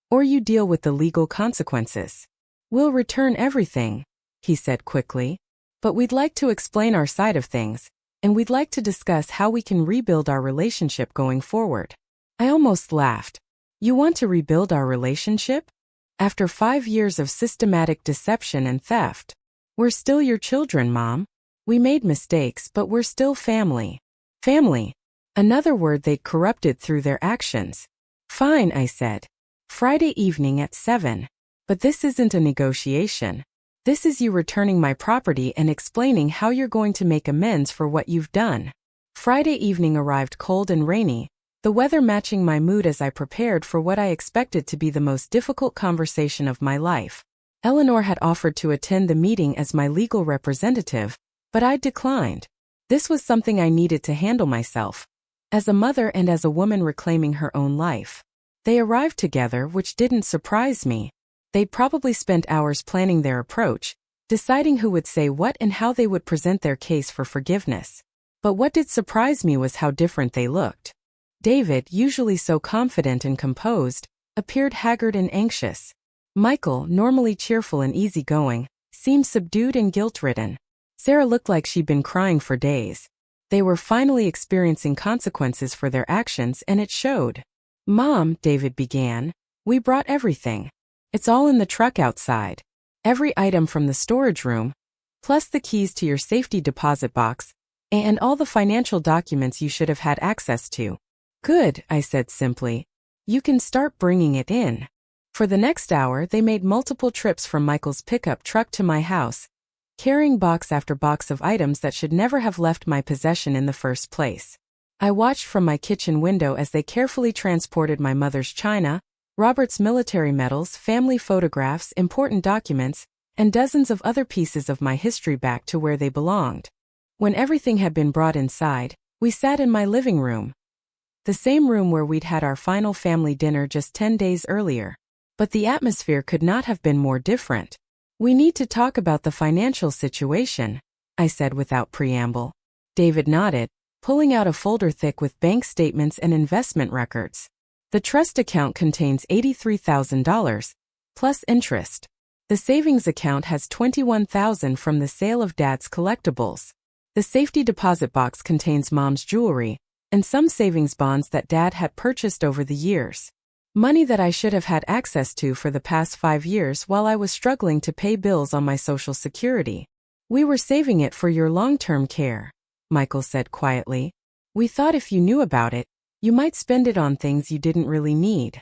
or you deal with the legal consequences." "We'll return everything," he said quickly. "But we'd like to explain our side of things, and we'd like to discuss how we can rebuild our relationship going forward." I almost laughed. "You want to rebuild our relationship? After 5 years of systematic deception and theft? We're still your children, Mom. We made mistakes, but we're still family." Family. Another word they'd corrupted through their actions. "Fine," I said. "Friday evening at 7. But this isn't a negotiation. This is you returning my property and explaining how you're going to make amends for what you've done." Friday evening arrived cold and rainy, the weather matching my mood as I prepared for what I expected to be the most difficult conversation of my life. Eleanor had offered to attend the meeting as my legal representative, but I declined. This was something I needed to handle myself, as a mother and as a woman reclaiming her own life. They arrived together, which didn't surprise me. They'd probably spent hours planning their approach, deciding who would say what and how they would present their case for forgiveness. But what did surprise me was how different they looked. David, usually so confident and composed, appeared haggard and anxious. Michael, normally cheerful and easygoing, seemed subdued and guilt-ridden. Sarah looked like she'd been crying for days. They were finally experiencing consequences for their actions, and it showed. "Mom," David began, "we brought everything. It's all in the truck outside. Every item from the storage room, plus the keys to your safety deposit box, and all the financial documents you should have had access to." "Good," I said simply. "You can start bringing it in." For the next hour, they made multiple trips from Michael's pickup truck to my house, carrying box after box of items that should never have left my possession in the first place. I watched from my kitchen window as they carefully transported my mother's china, Robert's military medals, family photographs, important documents, and dozens of other pieces of my history back to where they belonged. When everything had been brought inside, we sat in my living room, the same room where we'd had our final family dinner just 10 days earlier. But the atmosphere could not have been more different. "We need to talk about the financial situation," I said without preamble. David nodded, pulling out a folder thick with bank statements and investment records. "The trust account contains $83,000, plus interest. The savings account has $21,000 from the sale of Dad's collectibles. The safety deposit box contains Mom's jewelry, and some savings bonds that Dad had purchased over the years. Money that I should have had access to for the past 5 years while I was struggling to pay bills on my Social Security. We were saving it for your long-term care," Michael said quietly. "We thought if you knew about it, you might spend it on things you didn't really need."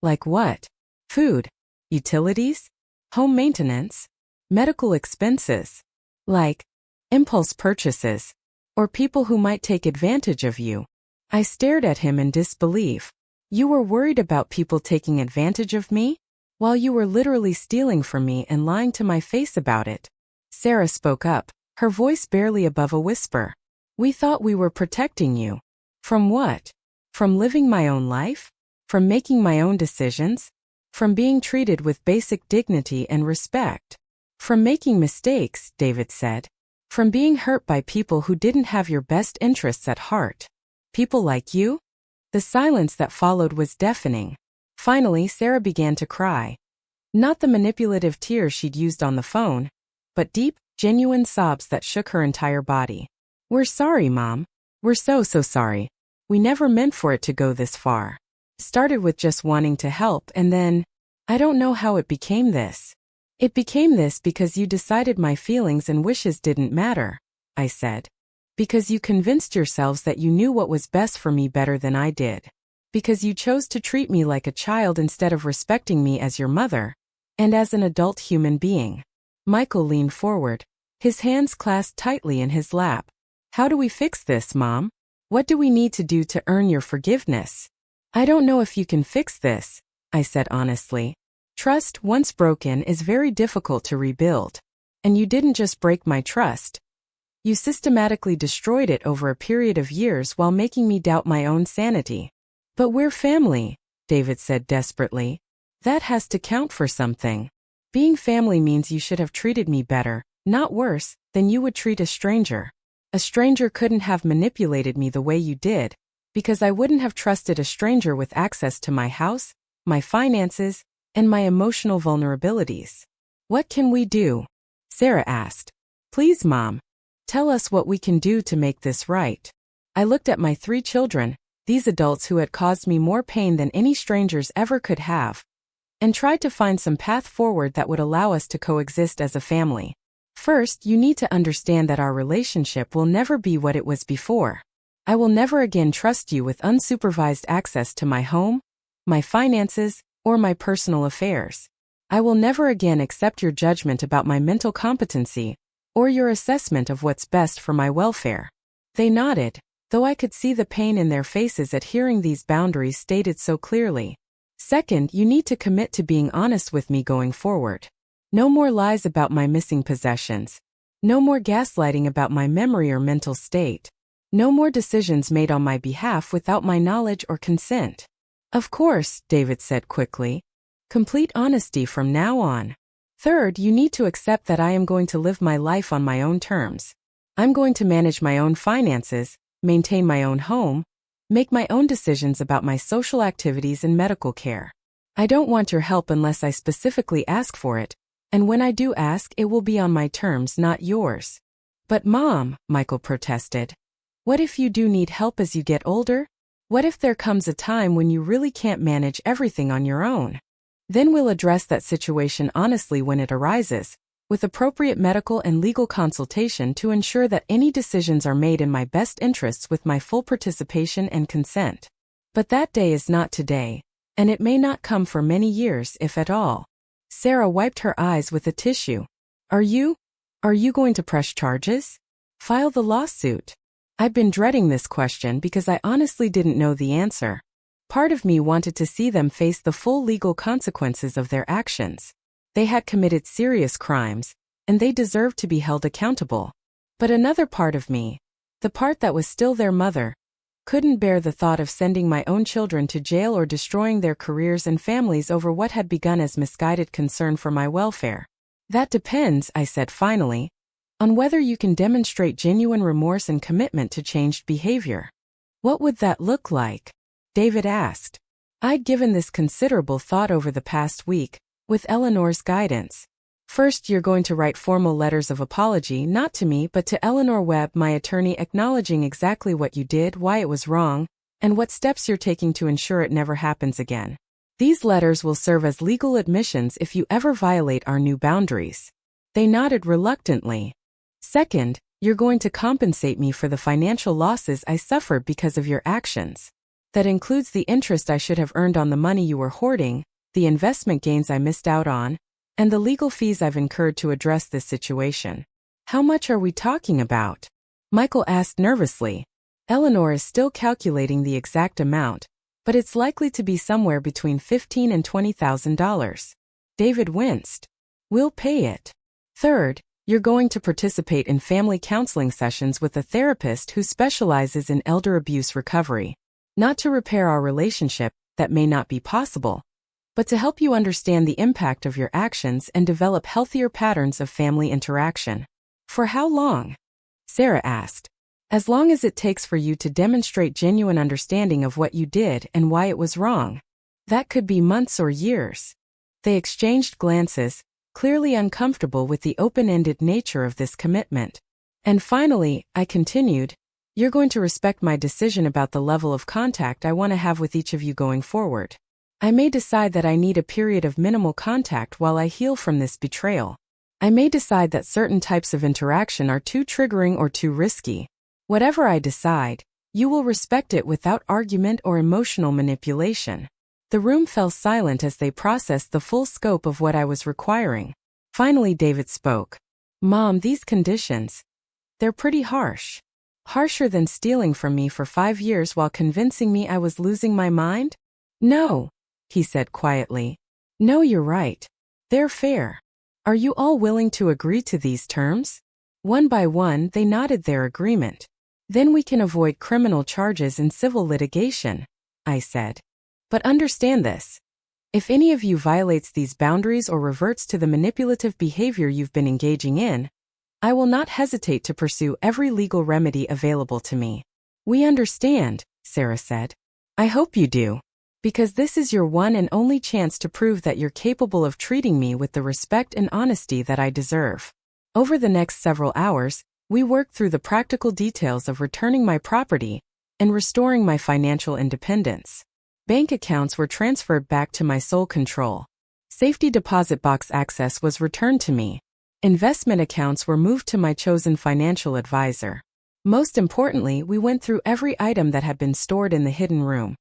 "Like what?" "Food, utilities, home maintenance, medical expenses. Like impulse purchases, or people who might take advantage of you." I stared at him in disbelief. "You were worried about people taking advantage of me? While you were literally stealing from me and lying to my face about it." Sarah spoke up, her voice barely above a whisper. "We thought we were protecting you." "From what? From living my own life? From making my own decisions? From being treated with basic dignity and respect? From making mistakes," David said. "From being hurt by people who didn't have your best interests at heart. People like you?" The silence that followed was deafening. Finally, Sarah began to cry. Not the manipulative tears she'd used on the phone, but deep, genuine sobs that shook her entire body. "We're sorry, Mom. We're so sorry. We never meant for it to go this far. Started with just wanting to help, and then, I don't know how it became this." "It became this because you decided my feelings and wishes didn't matter," I said. "Because you convinced yourselves that you knew what was best for me better than I did. Because you chose to treat me like a child instead of respecting me as your mother, and as an adult human being." Michael leaned forward, his hands clasped tightly in his lap. "How do we fix this, Mom? What do we need to do to earn your forgiveness?" "I don't know if you can fix this," I said honestly. "Trust, once broken, is very difficult to rebuild. And you didn't just break my trust. You systematically destroyed it over a period of years while making me doubt my own sanity." "But we're family," David said desperately. "That has to count for something. Being family means you should have treated me better, not worse, than you would treat a stranger. A stranger couldn't have manipulated me the way you did, because I wouldn't have trusted a stranger with access to my house, my finances, and my emotional vulnerabilities." "What can we do?" Sarah asked. "Please, Mom. Tell us what we can do to make this right." I looked at my 3 children, these adults who had caused me more pain than any strangers ever could have, and tried to find some path forward that would allow us to coexist as a family. "First, you need to understand that our relationship will never be what it was before. I will never again trust you with unsupervised access to my home, my finances, or my personal affairs. I will never again accept your judgment about my mental competency, or your assessment of what's best for my welfare." They nodded, though I could see the pain in their faces at hearing these boundaries stated so clearly. "Second, you need to commit to being honest with me going forward. No more lies about my missing possessions. No more gaslighting about my memory or mental state. No more decisions made on my behalf without my knowledge or consent." "Of course," David said quickly. "Complete honesty from now on." "Third, you need to accept that I am going to live my life on my own terms. I'm going to manage my own finances, maintain my own home, make my own decisions about my social activities and medical care. I don't want your help unless I specifically ask for it, and when I do ask, it will be on my terms, not yours." "But Mom," Michael protested, "what if you do need help as you get older? What if there comes a time when you really can't manage everything on your own? Then we'll address that situation honestly when it arises, with appropriate medical and legal consultation to ensure that any decisions are made in my best interests with my full participation and consent. But that day is not today, and it may not come for many years, if at all." Sarah wiped her eyes with a tissue. Are you going to press charges? File the lawsuit?" I'd been dreading this question because I honestly didn't know the answer. Part of me wanted to see them face the full legal consequences of their actions. They had committed serious crimes, and they deserved to be held accountable. But another part of me, the part that was still their mother, Couldn't bear the thought of sending my own children to jail or destroying their careers and families over what had begun as misguided concern for my welfare. That depends, I said finally, on whether you can demonstrate genuine remorse and commitment to changed behavior. What would that look like? David asked. I'd given this considerable thought over the past week, with Eleanor's guidance. First, you're going to write formal letters of apology, not to me but to Eleanor Webb, my attorney, acknowledging exactly what you did, why it was wrong, and what steps you're taking to ensure it never happens again. These letters will serve as legal admissions if you ever violate our new boundaries. They nodded reluctantly. Second, you're going to compensate me for the financial losses I suffered because of your actions. That includes the interest I should have earned on the money you were hoarding, the investment gains I missed out on, and the legal fees I've incurred to address this situation. How much are we talking about? Michael asked nervously. Eleanor is still calculating the exact amount, but it's likely to be somewhere between $15,000 and $20,000. David winced. We'll pay it. Third, you're going to participate in family counseling sessions with a therapist who specializes in elder abuse recovery. Not to repair our relationship, that may not be possible, but to help you understand the impact of your actions and develop healthier patterns of family interaction. For how long? Sarah asked. As long as it takes for you to demonstrate genuine understanding of what you did and why it was wrong. That could be months or years. They exchanged glances, clearly uncomfortable with the open-ended nature of this commitment. And finally, I continued, you're going to respect my decision about the level of contact I want to have with each of you going forward. I may decide that I need a period of minimal contact while I heal from this betrayal. I may decide that certain types of interaction are too triggering or too risky. Whatever I decide, you will respect it without argument or emotional manipulation. The room fell silent as they processed the full scope of what I was requiring. Finally, David spoke. Mom, these conditions, they're pretty harsh. Harsher than stealing from me for 5 years while convincing me I was losing my mind? No, he said quietly. No, you're right. They're fair. Are you all willing to agree to these terms? One by one, they nodded their agreement. Then we can avoid criminal charges and civil litigation, I said. But understand this. If any of you violates these boundaries or reverts to the manipulative behavior you've been engaging in, I will not hesitate to pursue every legal remedy available to me. We understand, Sarah said. I hope you do. Because this is your one and only chance to prove that you're capable of treating me with the respect and honesty that I deserve. Over the next several hours, we worked through the practical details of returning my property and restoring my financial independence. Bank accounts were transferred back to my sole control. Safety deposit box access was returned to me. Investment accounts were moved to my chosen financial advisor. Most importantly, we went through every item that had been stored in the hidden room,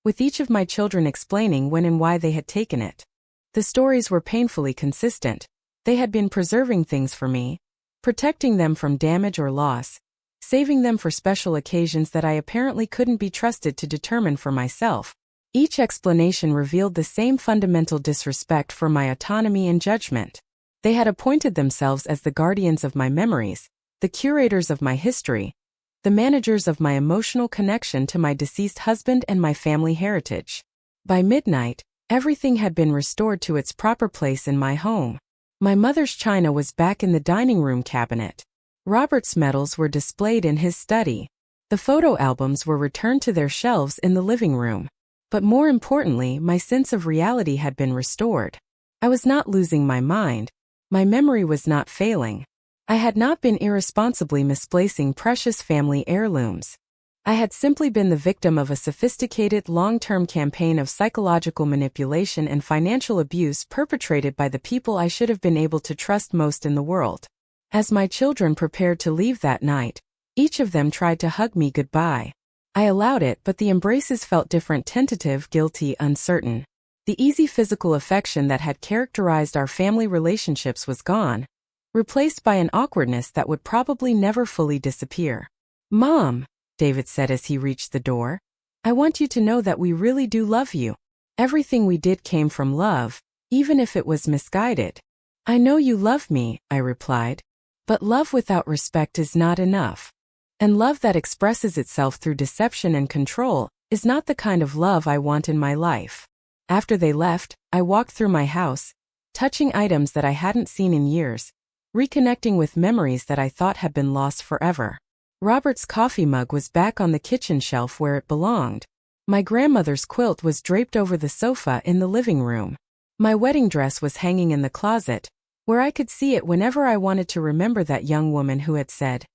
with each of my children explaining when and why they had taken it. The stories were painfully consistent. They had been preserving things for me, protecting them from damage or loss, saving them for special occasions that I apparently couldn't be trusted to determine for myself. Each explanation revealed the same fundamental disrespect for my autonomy and judgment. They had appointed themselves as the guardians of my memories, the curators of my history, the managers of my emotional connection to my deceased husband and my family heritage. By midnight, everything had been restored to its proper place in my home. My mother's china was back in the dining room cabinet. Robert's medals were displayed in his study. The photo albums were returned to their shelves in the living room. But more importantly, my sense of reality had been restored. I was not losing my mind. My memory was not failing. I had not been irresponsibly misplacing precious family heirlooms. I had simply been the victim of a sophisticated long-term campaign of psychological manipulation and financial abuse perpetrated by the people I should have been able to trust most in the world. As my children prepared to leave that night, each of them tried to hug me goodbye. I allowed it, but the embraces felt different, tentative, guilty, uncertain. The easy physical affection that had characterized our family relationships was gone, replaced by an awkwardness that would probably never fully disappear. Mom, David said as he reached the door, I want you to know that we really do love you. Everything we did came from love, even if it was misguided. I know you love me, I replied, but love without respect is not enough. And love that expresses itself through deception and control is not the kind of love I want in my life. After they left, I walked through my house, touching items that I hadn't seen in years, reconnecting with memories that I thought had been lost forever. Robert's coffee mug was back on the kitchen shelf where it belonged. My grandmother's quilt was draped over the sofa in the living room. My wedding dress was hanging in the closet, where I could see it whenever I wanted to remember that young woman who had said,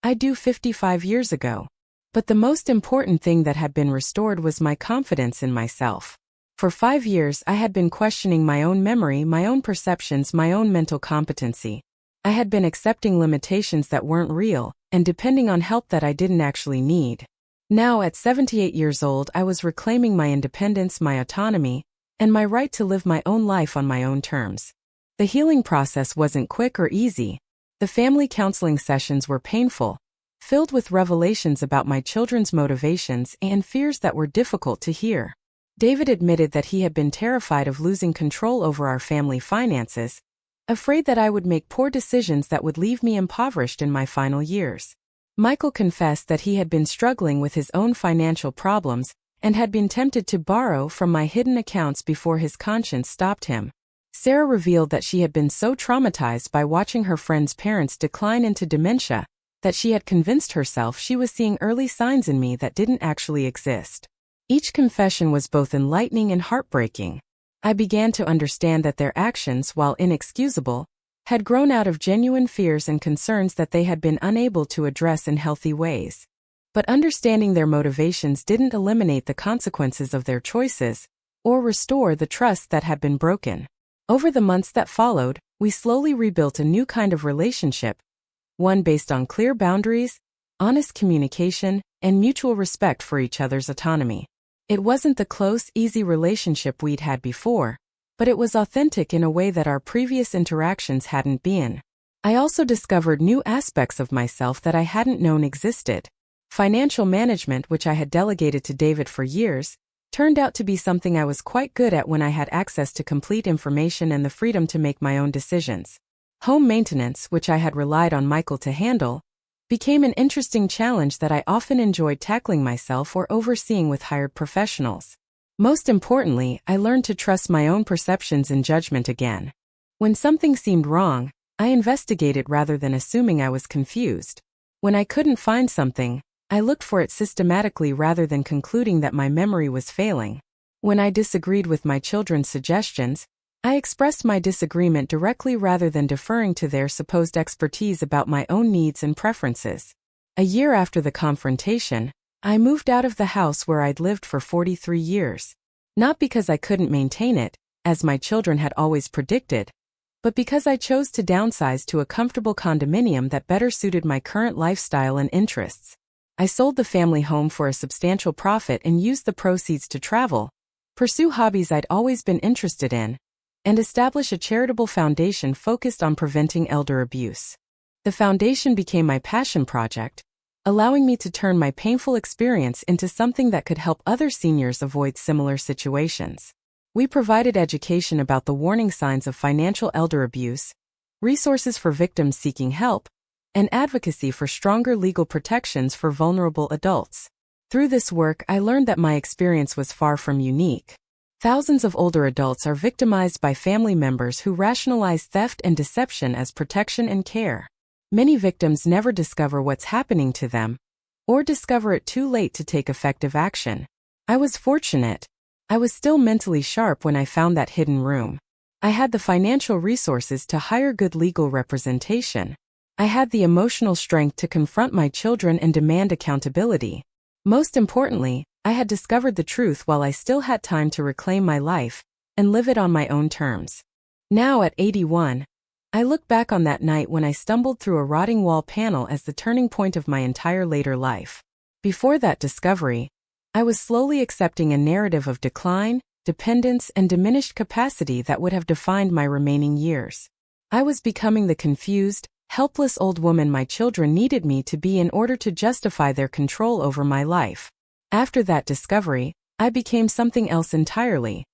"I do," 55 years ago. But the most important thing that had been restored was my confidence in myself. For 5 years I had been questioning my own memory, my own perceptions, my own mental competency. I had been accepting limitations that weren't real, and depending on help that I didn't actually need. Now, at 78 years old, I was reclaiming my independence, my autonomy, and my right to live my own life on my own terms. The healing process wasn't quick or easy. The family counseling sessions were painful, filled with revelations about my children's motivations and fears that were difficult to hear. David admitted that he had been terrified of losing control over our family finances, afraid that I would make poor decisions that would leave me impoverished in my final years. Michael confessed that he had been struggling with his own financial problems and had been tempted to borrow from my hidden accounts before his conscience stopped him. Sarah revealed that she had been so traumatized by watching her friend's parents decline into dementia that she had convinced herself she was seeing early signs in me that didn't actually exist. Each confession was both enlightening and heartbreaking. I began to understand that their actions, while inexcusable, had grown out of genuine fears and concerns that they had been unable to address in healthy ways. But understanding their motivations didn't eliminate the consequences of their choices or restore the trust that had been broken. Over the months that followed, we slowly rebuilt a new kind of relationship, one based on clear boundaries, honest communication, and mutual respect for each other's autonomy. It wasn't the close, easy relationship we'd had before, but it was authentic in a way that our previous interactions hadn't been. I also discovered new aspects of myself that I hadn't known existed. Financial management, which I had delegated to David for years, turned out to be something I was quite good at when I had access to complete information and the freedom to make my own decisions. Home maintenance, which I had relied on Michael to handle, became an interesting challenge that I often enjoyed tackling myself or overseeing with hired professionals. Most importantly, I learned to trust my own perceptions and judgment again. When something seemed wrong, I investigated rather than assuming I was confused. When I couldn't find something, I looked for it systematically rather than concluding that my memory was failing. When I disagreed with my children's suggestions, I expressed my disagreement directly rather than deferring to their supposed expertise about my own needs and preferences. A year after the confrontation, I moved out of the house where I'd lived for 43 years. Not because I couldn't maintain it, as my children had always predicted, but because I chose to downsize to a comfortable condominium that better suited my current lifestyle and interests. I sold the family home for a substantial profit and used the proceeds to travel, pursue hobbies I'd always been interested in, and establish a charitable foundation focused on preventing elder abuse. The foundation became my passion project, allowing me to turn my painful experience into something that could help other seniors avoid similar situations. We provided education about the warning signs of financial elder abuse, resources for victims seeking help, and advocacy for stronger legal protections for vulnerable adults. Through this work, I learned that my experience was far from unique. Thousands of older adults are victimized by family members who rationalize theft and deception as protection and care. Many victims never discover what's happening to them, or discover it too late to take effective action. I was fortunate. I was still mentally sharp when I found that hidden room. I had the financial resources to hire good legal representation. I had the emotional strength to confront my children and demand accountability. Most importantly, I had discovered the truth while I still had time to reclaim my life and live it on my own terms. Now at 81, I look back on that night when I stumbled through a rotting wall panel as the turning point of my entire later life. Before that discovery, I was slowly accepting a narrative of decline, dependence, and diminished capacity that would have defined my remaining years. I was becoming the confused, helpless old woman my children needed me to be in order to justify their control over my life. After that discovery, I became something else entirely.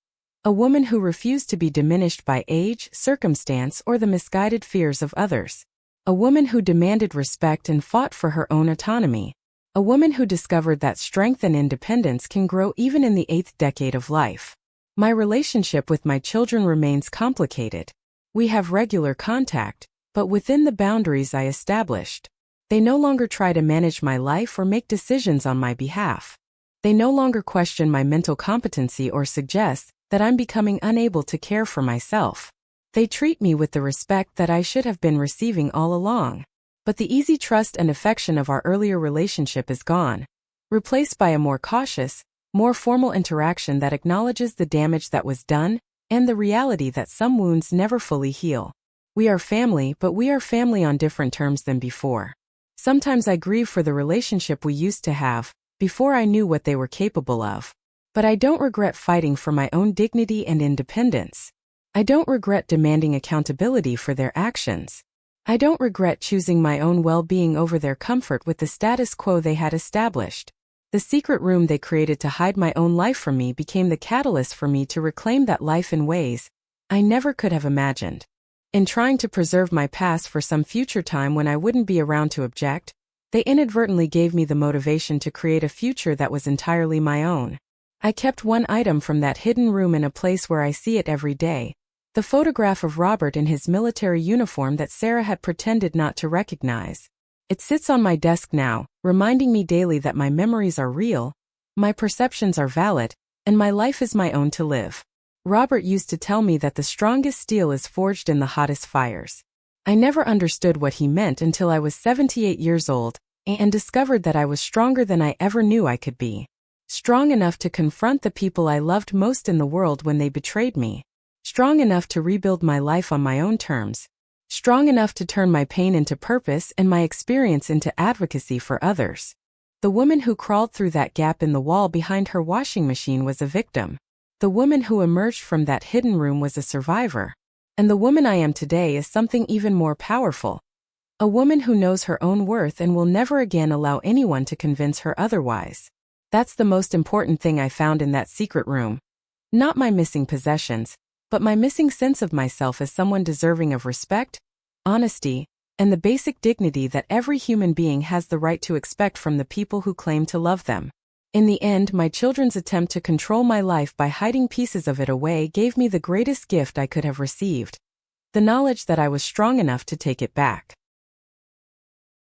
A woman who refused to be diminished by age, circumstance, or the misguided fears of others. A woman who demanded respect and fought for her own autonomy. A woman who discovered that strength and independence can grow even in the 8th decade of life. My relationship with my children remains complicated. We have regular contact, but within the boundaries I established. They no longer try to manage my life or make decisions on my behalf. They no longer question my mental competency or suggest that I'm becoming unable to care for myself. They treat me with the respect that I should have been receiving all along. But the easy trust and affection of our earlier relationship is gone, replaced by a more cautious, more formal interaction that acknowledges the damage that was done and the reality that some wounds never fully heal. We are family, but we are family on different terms than before. Sometimes I grieve for the relationship we used to have, before I knew what they were capable of. But I don't regret fighting for my own dignity and independence. I don't regret demanding accountability for their actions. I don't regret choosing my own well-being over their comfort with the status quo they had established. The secret room they created to hide my own life from me became the catalyst for me to reclaim that life in ways I never could have imagined. In trying to preserve my past for some future time when I wouldn't be around to object, they inadvertently gave me the motivation to create a future that was entirely my own. I kept one item from that hidden room in a place where I see it every day. The photograph of Robert in his military uniform that Sarah had pretended not to recognize. It sits on my desk now, reminding me daily that my memories are real, my perceptions are valid, and my life is my own to live. Robert used to tell me that the strongest steel is forged in the hottest fires. I never understood what he meant until I was 78 years old and discovered that I was stronger than I ever knew I could be. Strong enough to confront the people I loved most in the world when they betrayed me. Strong enough to rebuild my life on my own terms. Strong enough to turn my pain into purpose and my experience into advocacy for others. The woman who crawled through that gap in the wall behind her washing machine was a victim. The woman who emerged from that hidden room was a survivor. And the woman I am today is something even more powerful. A woman who knows her own worth and will never again allow anyone to convince her otherwise. That's the most important thing I found in that secret room. Not my missing possessions, but my missing sense of myself as someone deserving of respect, honesty, and the basic dignity that every human being has the right to expect from the people who claim to love them. In the end, my children's attempt to control my life by hiding pieces of it away gave me the greatest gift I could have received. The knowledge that I was strong enough to take it back.